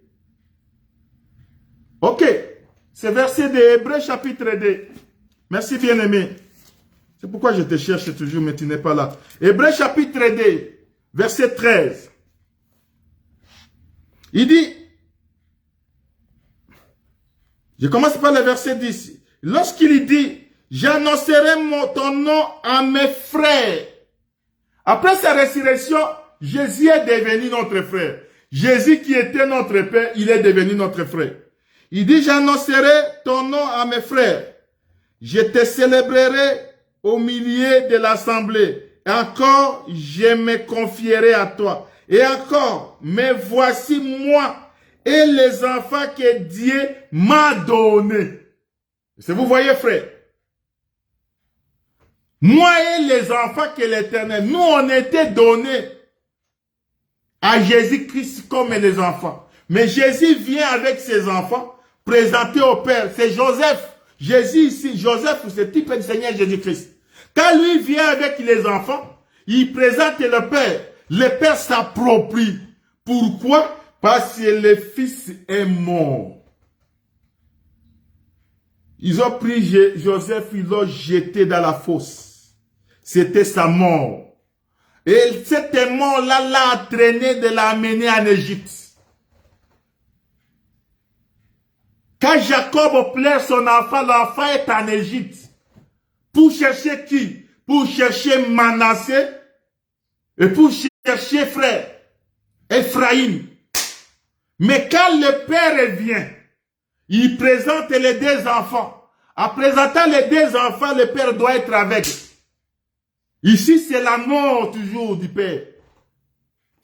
Ok. C'est verset de Hébreu chapitre 2. Merci, bien-aimé. C'est pourquoi je te cherche toujours, mais tu n'es pas là. Hébreu chapitre 2, verset 13. Il dit, Je commence par le verset 10. Lorsqu'il dit, j'annoncerai ton nom à mes frères. Après sa résurrection, Jésus est devenu notre frère. Jésus qui était notre père, il est devenu notre frère. Il dit, j'annoncerai ton nom à mes frères. Je te célébrerai au milieu de l'assemblée. Et encore, je me confierai à toi. Et encore, mais voici moi et les enfants que Dieu m'a donnés. Est-ce que vous voyez, frère? Moi et les enfants que l'Éternel, nous on était donnés à Jésus-Christ comme les enfants. Mais Jésus vient avec ses enfants, présenté au Père. C'est Joseph. Jésus ici, Joseph, c'est type du Seigneur Jésus-Christ. Quand lui vient avec les enfants, il présente le Père. Le Père s'approprie. Pourquoi? Parce que le Fils est mort. Ils ont pris Joseph, ils l'ont jeté dans la fosse. C'était sa mort. Et cette mort-là l'a entraîné de l'amener en Égypte. Quand Jacob pleure son enfant, l'enfant est en Égypte. Pour chercher qui? Pour chercher Manassé et pour chercher frère Ephraïm. Mais quand le père vient, il présente les deux enfants. En présentant les deux enfants, le père doit être avec. Ici, c'est la mort toujours du Père.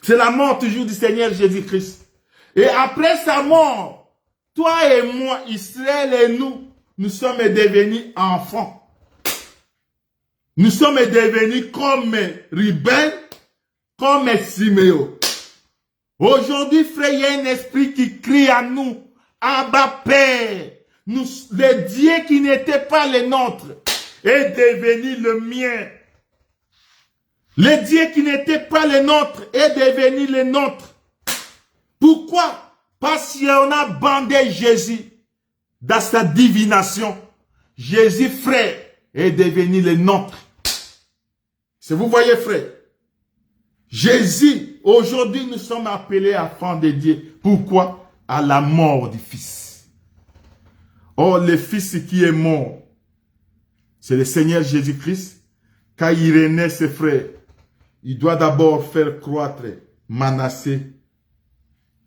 C'est la mort toujours du Seigneur Jésus-Christ. Et après sa mort, toi et moi, Israël et nous sommes devenus enfants. Nous sommes devenus comme Ruben, comme Siméon. Aujourd'hui, frère, il y a un esprit qui crie à nous, Abba Père. Le Dieu qui n'était pas le nôtre est devenu le mien. Le Dieu qui n'était pas le nôtre est devenu le nôtre. Pourquoi? Parce qu'on a bandé Jésus dans sa divination. Jésus, frère, est devenu le nôtre. Si vous voyez, frère, Jésus, aujourd'hui, nous sommes appelés enfants de Dieu. Pourquoi? À la mort du Fils. Or, le Fils qui est mort, c'est le Seigneur Jésus-Christ. Quand il renaît ses frères, il doit d'abord faire croître Manassé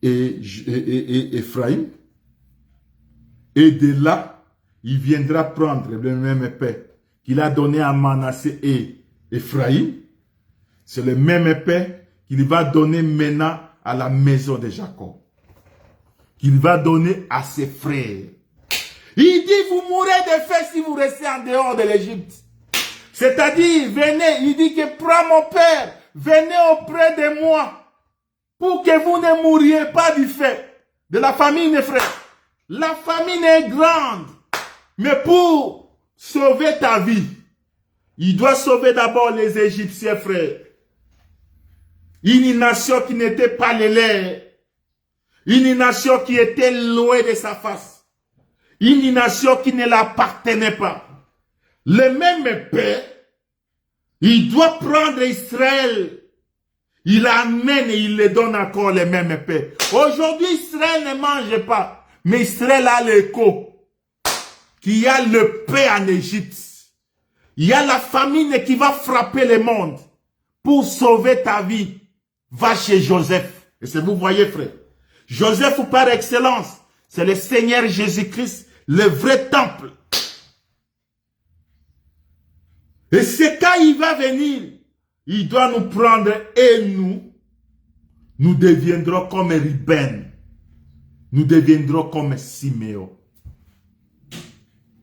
et Ephraïm. Et de là, il viendra prendre le même pain qu'il a donné à Manassé et Ephraïm. C'est le même pain qu'il va donner maintenant à la maison de Jacob. Qu'il va donner à ses frères. Il dit, vous mourrez de faim si vous restez en dehors de l'Égypte. C'est-à-dire, venez, il dit que prends mon père, venez auprès de moi, pour que vous ne mouriez pas du fait de la famine, frère. La famine est grande, mais pour sauver ta vie, il doit sauver d'abord les Égyptiens, frère. Une nation qui n'était pas les leurs, une nation qui était loin de sa face, une nation qui ne l'appartenait pas. Le même Père, il doit prendre Israël. Il l'amène et il le donne encore le même Père. Aujourd'hui, Israël ne mange pas. Mais Israël a l'écho. Qu'il y a le paix en Égypte. Il y a la famine qui va frapper le monde. Pour sauver ta vie, va chez Joseph. Et c'est vous voyez, frère. Joseph par excellence, c'est le Seigneur Jésus-Christ, le vrai temple. Et c'est quand il va venir, il doit nous prendre et nous deviendrons comme Ruben. Nous deviendrons comme Siméon.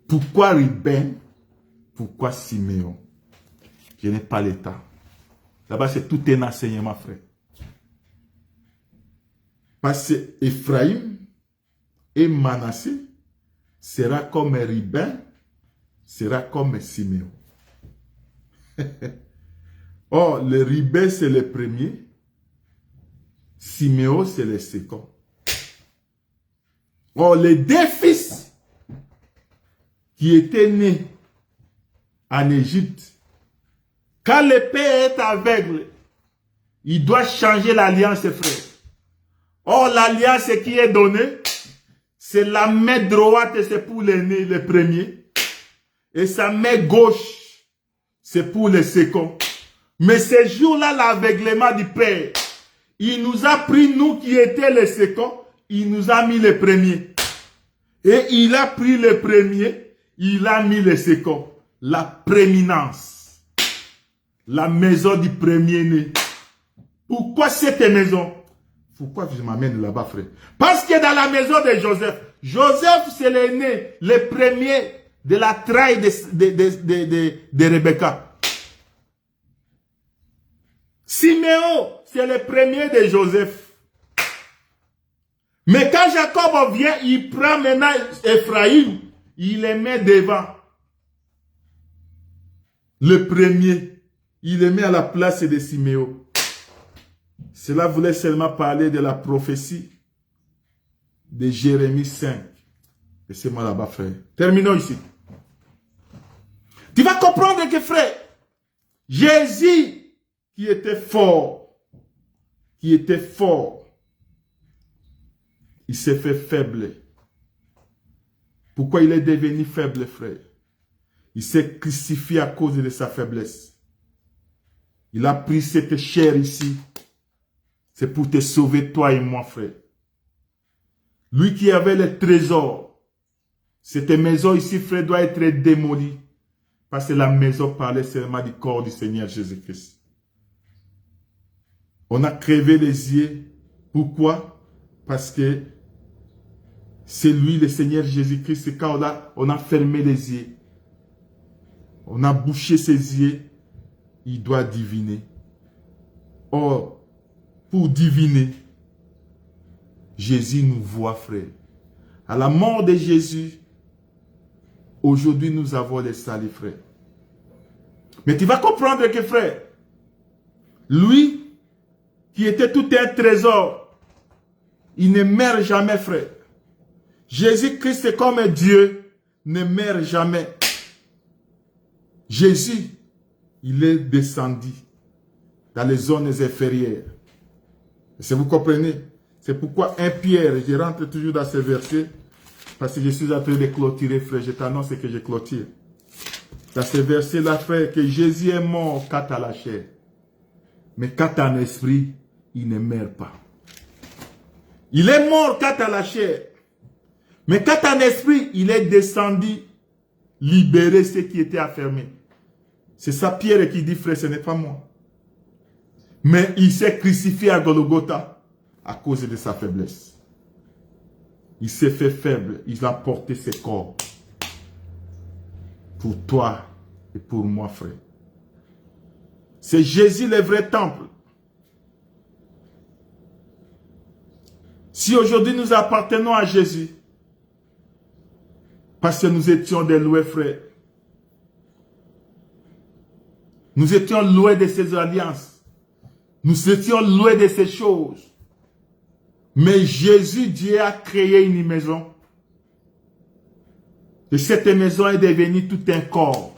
Pourquoi Ruben? Pourquoi Siméon? Je n'ai pas l'état. Là-bas, c'est tout un enseignement, frère. Parce que Ephraïm et Manassé sera comme Ruben, sera comme Siméon. Or, le Ruben, c'est le premier. Siméon, c'est le second. Or, les deux fils qui étaient nés en Égypte, quand le père est aveugle, il doit changer l'alliance, frère. Or, l'alliance qui est donnée, c'est la main droite, c'est pour l'aîné, le premier. Et sa main gauche, c'est pour le second. Mais ce jour-là, l'aveuglement du Père, il nous a pris, nous qui étions les seconds, il nous a mis les premiers. Et il a pris le premier, il a mis le second. La prééminence. La maison du premier-né. Pourquoi cette maison? Pourquoi je m'amène là-bas, frère? Parce que dans la maison de Joseph, Joseph c'est l'aîné, le premier de la traille de Rebecca. Siméon, c'est le premier de Joseph. Mais quand Jacob vient, il prend maintenant Ephraïm, il les met devant. Le premier, il les met à la place de Siméon. Cela voulait seulement parler de la prophétie de Jérémie 5. Laissez-moi là-bas, frère. Terminons ici. Tu vas comprendre que, frère, Jésus, qui était fort, il s'est fait faible. Pourquoi il est devenu faible, frère? Il s'est crucifié à cause de sa faiblesse. Il a pris cette chair ici. C'est pour te sauver, toi et moi, frère. Lui qui avait le trésor, cette maison ici, frère, doit être démolie. Parce que la maison parlait seulement du corps du Seigneur Jésus-Christ. On a crevé les yeux. Pourquoi? Parce que c'est lui, le Seigneur Jésus-Christ. C'est quand on a fermé les yeux. On a bouché ses yeux. Il doit diviner. Or, pour diviner, Jésus nous voit, frère. À la mort de Jésus, aujourd'hui, nous avons les salut, frère. Mais tu vas comprendre que, frère, lui, qui était tout un trésor, il ne meurt jamais, frère. Jésus-Christ, comme Dieu, ne meurt jamais. Jésus, il est descendu dans les zones inférieures. Si vous comprenez, c'est pourquoi 1 Pierre, je rentre toujours dans ce verset, parce que je suis en train de clôturer, frère. Je t'annonce que je clôture. Dans ce verset-là, frère, que Jésus est mort quant à la chair. Mais quant à l'esprit, il ne meurt pas. Il est mort quant à la chair. Mais quant à l'esprit, il est descendu, libérer ceux qui étaient enfermés. C'est ça Pierre qui dit, frère, ce n'est pas moi. Mais il s'est crucifié à Golgotha à cause de sa faiblesse. Il s'est fait faible. Il a porté ses corps. Pour toi et pour moi, frère. C'est Jésus le vrai temple. Si aujourd'hui nous appartenons à Jésus, parce que nous étions des loués, frères. Nous étions loués de ces alliances. Nous étions loués de ces choses. Mais Jésus, Dieu a créé une maison. Et cette maison est devenue tout un corps.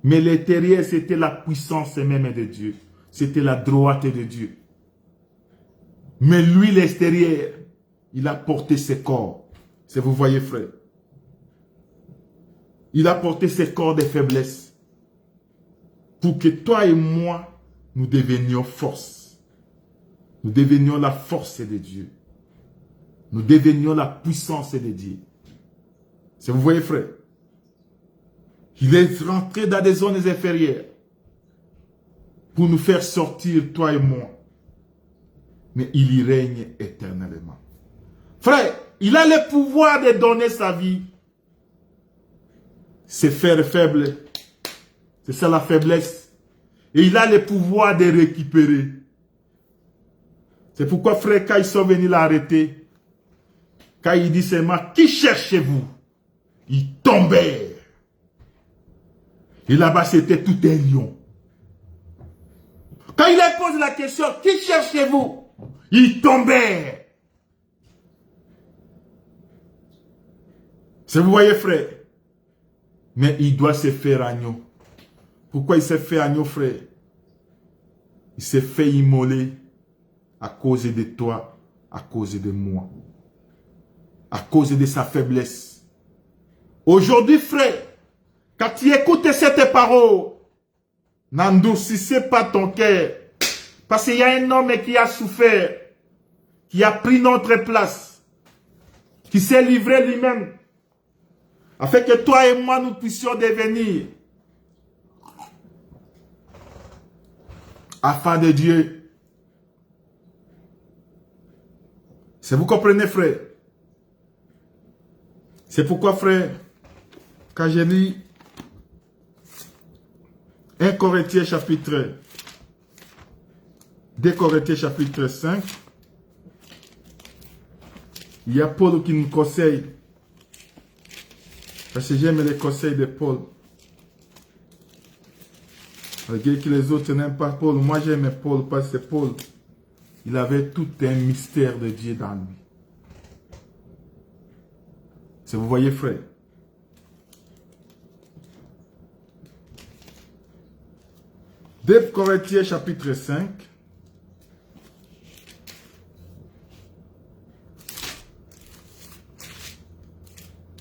Mais l'intérieur, c'était la puissance même de Dieu. C'était la droite de Dieu. Mais lui, l'extérieur, il a porté ses corps. Si vous voyez, frère. Il a porté ses corps de faiblesse. Pour que toi et moi, nous devenions force. Nous devenions la force de Dieu. Nous devenions la puissance de Dieu. Si vous voyez, frère. Il est rentré dans des zones inférieures. Pour nous faire sortir, toi et moi. Mais il y règne éternellement. Frère, il a le pouvoir de donner sa vie. C'est faire faible. C'est ça la faiblesse. Et il a le pouvoir de récupérer. C'est pourquoi, frère, quand ils sont venus l'arrêter, quand il dit seulement, qui cherchez-vous? Ils tombèrent. Et là-bas, c'était tout un lion. Quand il leur pose la question, qui cherchez-vous? Ils tombèrent. Si vous voyez, frère. Mais il doit se faire agneau. Pourquoi il s'est fait agneau, frère? Il s'est fait immoler à cause de toi, à cause de moi. à cause de sa faiblesse. Aujourd'hui, frère, quand tu écoutes cette parole, n'endurcissez pas ton cœur. Parce qu'il y a un homme qui a souffert, qui a pris notre place, qui s'est livré lui-même, afin que toi et moi nous puissions devenir enfants de Dieu. C'est vous comprenez, frère? C'est pourquoi, frère, quand j'ai lu 1 Corinthiens chapitre 2 Corinthiens chapitre 5, il y a Paul qui nous conseille, parce que j'aime les conseils de Paul. Malgré que les autres n'aiment pas Paul, moi j'aime Paul parce que Paul, il avait tout un mystère de Dieu dans lui. Si vous voyez, frère. Deux Corinthiens chapitre 5.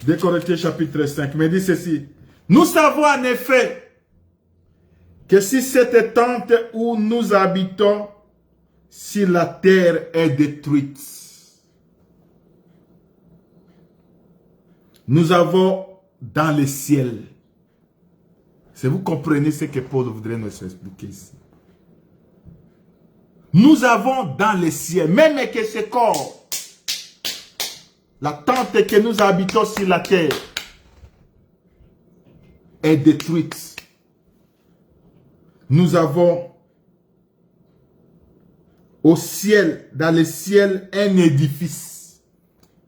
Deux Corinthiens chapitre 5 me dit ceci. Nous savons en effet que si cette tente où nous habitons, si la terre est détruite, nous avons dans le ciel. Si vous comprenez ce que Paul voudrait nous expliquer ici. Nous avons dans le ciel, même que ce corps, la tente que nous habitons sur la terre, est détruite. Nous avons au ciel, dans le ciel, un édifice,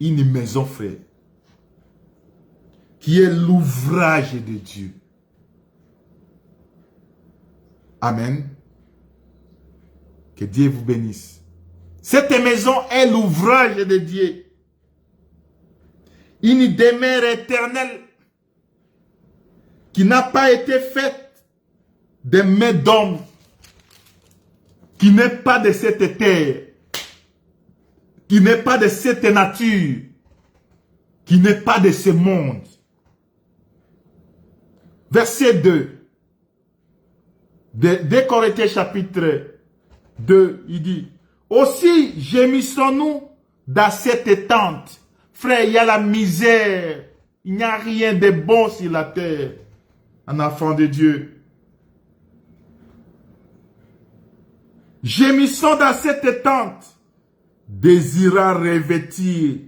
une maison, frère, qui est l'ouvrage de Dieu. Amen. Que Dieu vous bénisse. Cette maison est l'ouvrage de Dieu. Une demeure éternelle qui n'a pas été faite de mains d'hommes, qui n'est pas de cette terre, qui n'est pas de cette nature, qui n'est pas de ce monde. Verset 2. De Corinthiens chapitre 2, il dit, aussi gémissons-nous dans cette tente. Frère, il y a la misère. Il n'y a rien de bon sur la terre. Un enfant de Dieu. Gémissons dans cette tente, désirant revêtir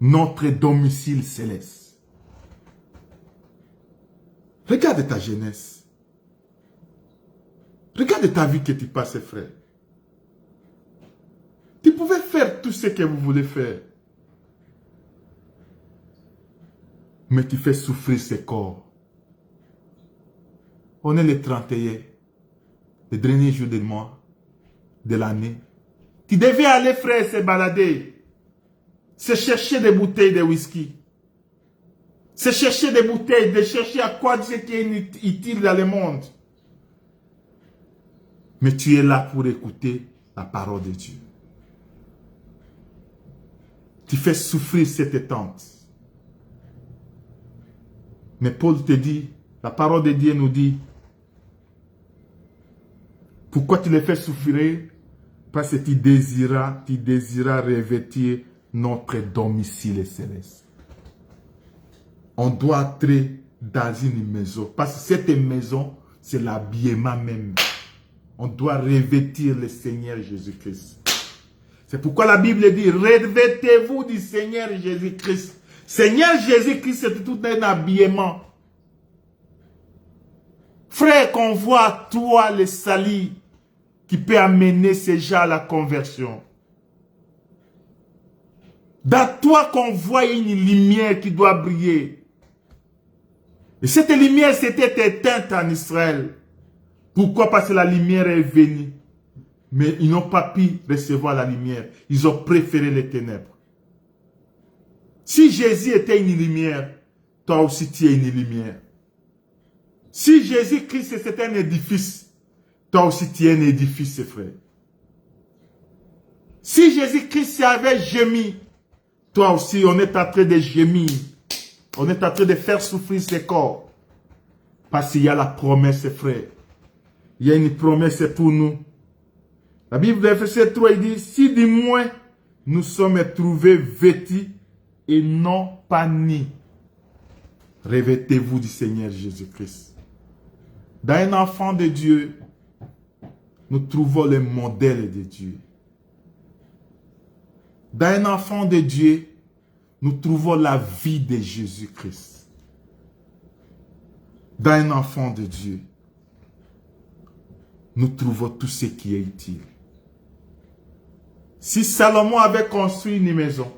notre domicile céleste. Regarde ta jeunesse. Regarde ta vie que tu passes, frère. Tu pouvais faire tout ce que vous voulez faire. Mais tu fais souffrir ce corps. On est le 31, le dernier jour du mois, de l'année. Tu devais aller, frère, se balader. Se chercher des bouteilles de whisky. Se chercher des bouteilles, de chercher à quoi ce qui est utile dans le monde. Mais tu es là pour écouter la parole de Dieu. Tu fais souffrir cette tente. Mais Paul te dit, la parole de Dieu nous dit, pourquoi tu les fais souffrir? Parce que tu désiras revêtir notre domicile céleste. On doit entrer dans une maison. Parce que cette maison, c'est l'habillement même. On doit revêtir le Seigneur Jésus-Christ. C'est pourquoi la Bible dit, revêtez-vous du Seigneur Jésus-Christ. Seigneur Jésus-Christ, c'est tout un habillement. Frère, qu'on voit toi le salut qui peut amener ces gens à la conversion. Dans toi qu'on voit une lumière qui doit briller. Et cette lumière s'était éteinte en Israël. Pourquoi? Parce que la lumière est venue. Mais ils n'ont pas pu recevoir la lumière. Ils ont préféré les ténèbres. Si Jésus était une lumière, toi aussi tu es une lumière. Si Jésus-Christ c'était un édifice, toi aussi tu es un édifice, frère. Si Jésus-Christ avait gémi, Toi aussi, on est en train de gémir. On est en train de faire souffrir ses corps. Parce qu'il y a la promesse, frère. Il y a une promesse pour nous. La Bible, verset 3, il dit, si du moins nous sommes trouvés vêtus et non pas nus. Revêtez-vous du Seigneur Jésus-Christ. Dans un enfant de Dieu, nous trouvons le modèle de Dieu. Dans un enfant de Dieu, nous trouvons la vie de Jésus-Christ. Dans un enfant de Dieu, nous trouvons tout ce qui est utile. Si Salomon avait construit une maison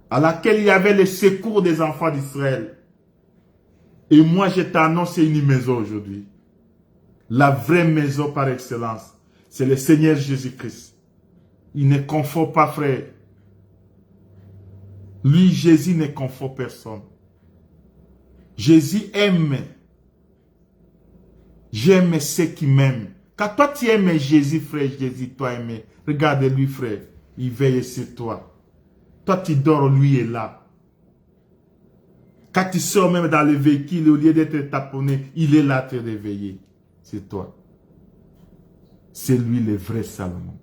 à laquelle il y avait le secours des enfants d'Israël, et moi je t'annonce une maison aujourd'hui, la vraie maison par excellence, c'est le Seigneur Jésus-Christ. Il ne confond pas, frère. Lui, Jésus ne confond personne. Jésus aime. J'aime ceux qui m'aiment. Quand toi tu aimes Jésus, frère, Jésus, toi aimes. Regarde-lui, frère. Il veille sur toi. Toi tu dors, lui est là. Quand tu sors même dans le véhicule, au lieu d'être taponné, il est là te réveiller. C'est toi. C'est lui le vrai Salomon.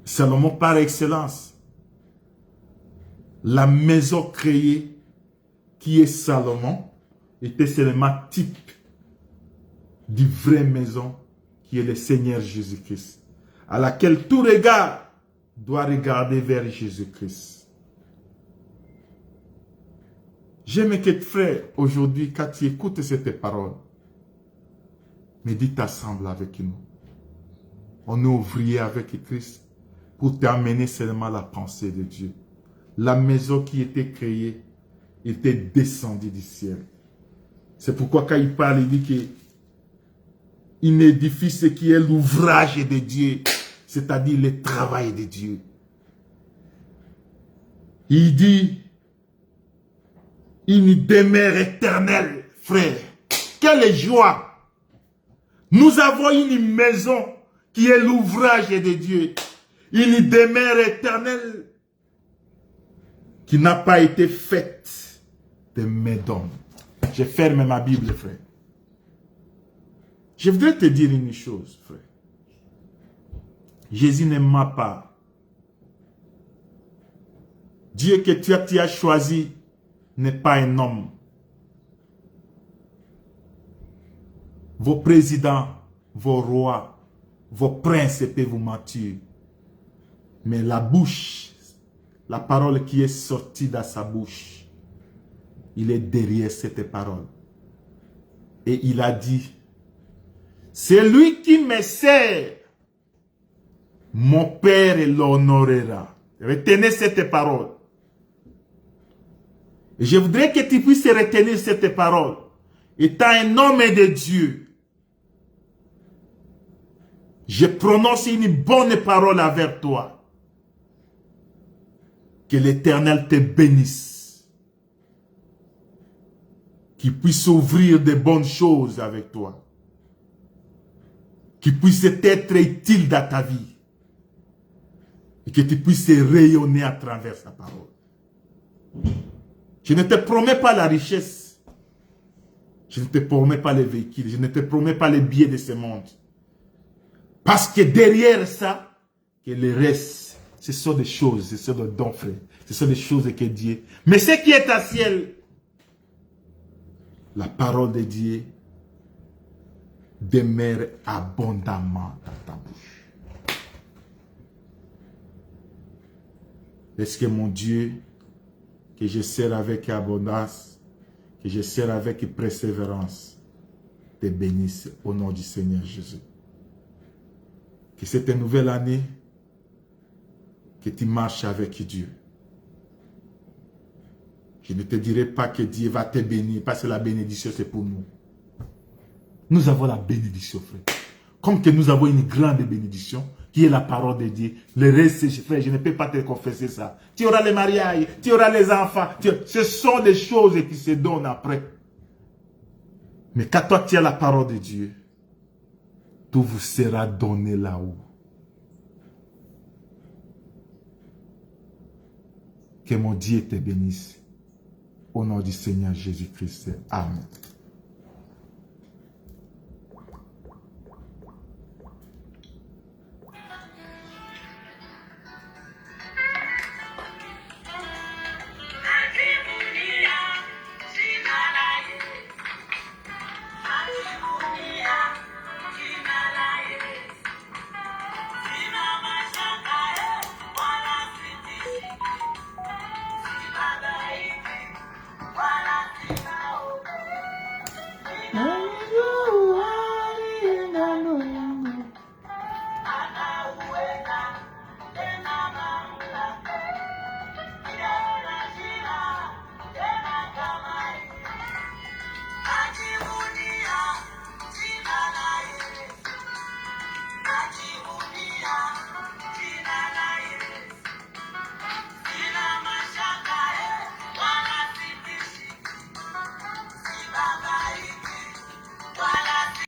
Salomon par excellence. La maison créée qui est Salomon était seulement type du vrai maison qui est le Seigneur Jésus-Christ, à laquelle tout regard doit regarder vers Jésus-Christ. J'aime que frère, aujourd'hui, quand tu écoutes cette parole, médite ensemble avec nous. On est ouvrier avec Christ pour t'amener seulement la pensée de Dieu. La maison qui était créée était descendue du ciel. C'est pourquoi quand il parle, il dit qu'il édifie ce qui est l'ouvrage de Dieu, c'est-à-dire le travail de Dieu. Il dit une demeure éternelle, frère. Quelle joie! Nous avons une maison qui est l'ouvrage de Dieu. Une demeure éternelle qui n'a pas été faite de main d'homme. Je ferme ma Bible, frère. Je voudrais te dire une chose, frère. Jésus ne m'a pas. Dieu que tu as choisi n'est pas un homme. Vos présidents, vos rois, vos princes peuvent vous mentir. Mais la bouche, la parole qui est sortie de sa bouche, il est derrière cette parole. Et il a dit, c'est lui qui me sert, mon Père l'honorera. Retenez cette parole. Et je voudrais que tu puisses retenir cette parole. Étant un homme de Dieu, je prononce une bonne parole envers toi. Que l'Éternel te bénisse. Qu'il puisse ouvrir de bonnes choses avec toi. Qu'il puisse être utile dans ta vie. Et que tu puisses rayonner à travers sa parole. Je ne te promets pas la richesse. Je ne te promets pas les véhicules. Je ne te promets pas les billets de ce monde. Parce que derrière ça, que le reste, ce sont des choses, ce sont des dons, frère. Ce sont des choses que Dieu... Mais ce qui est à ciel, la parole de Dieu demeure abondamment dans ta bouche. Est-ce que mon Dieu, que je sers avec abondance, que je sers avec persévérance, te bénisse au nom du Seigneur Jésus. Que cette nouvelle année, que tu marches avec Dieu. Je ne te dirai pas que Dieu va te bénir, parce que la bénédiction c'est pour nous. Nous avons la bénédiction, frère. Comme que nous avons une grande bénédiction, qui est la parole de Dieu. Le reste, frère, je ne peux pas te confesser ça. Tu auras les mariages, tu auras les enfants. Ce sont des choses qui se donnent après. Mais quand toi tu as la parole de Dieu, tout vous sera donné là-haut. Que mon Dieu te bénisse. Au nom du Seigneur Jésus-Christ. Amen.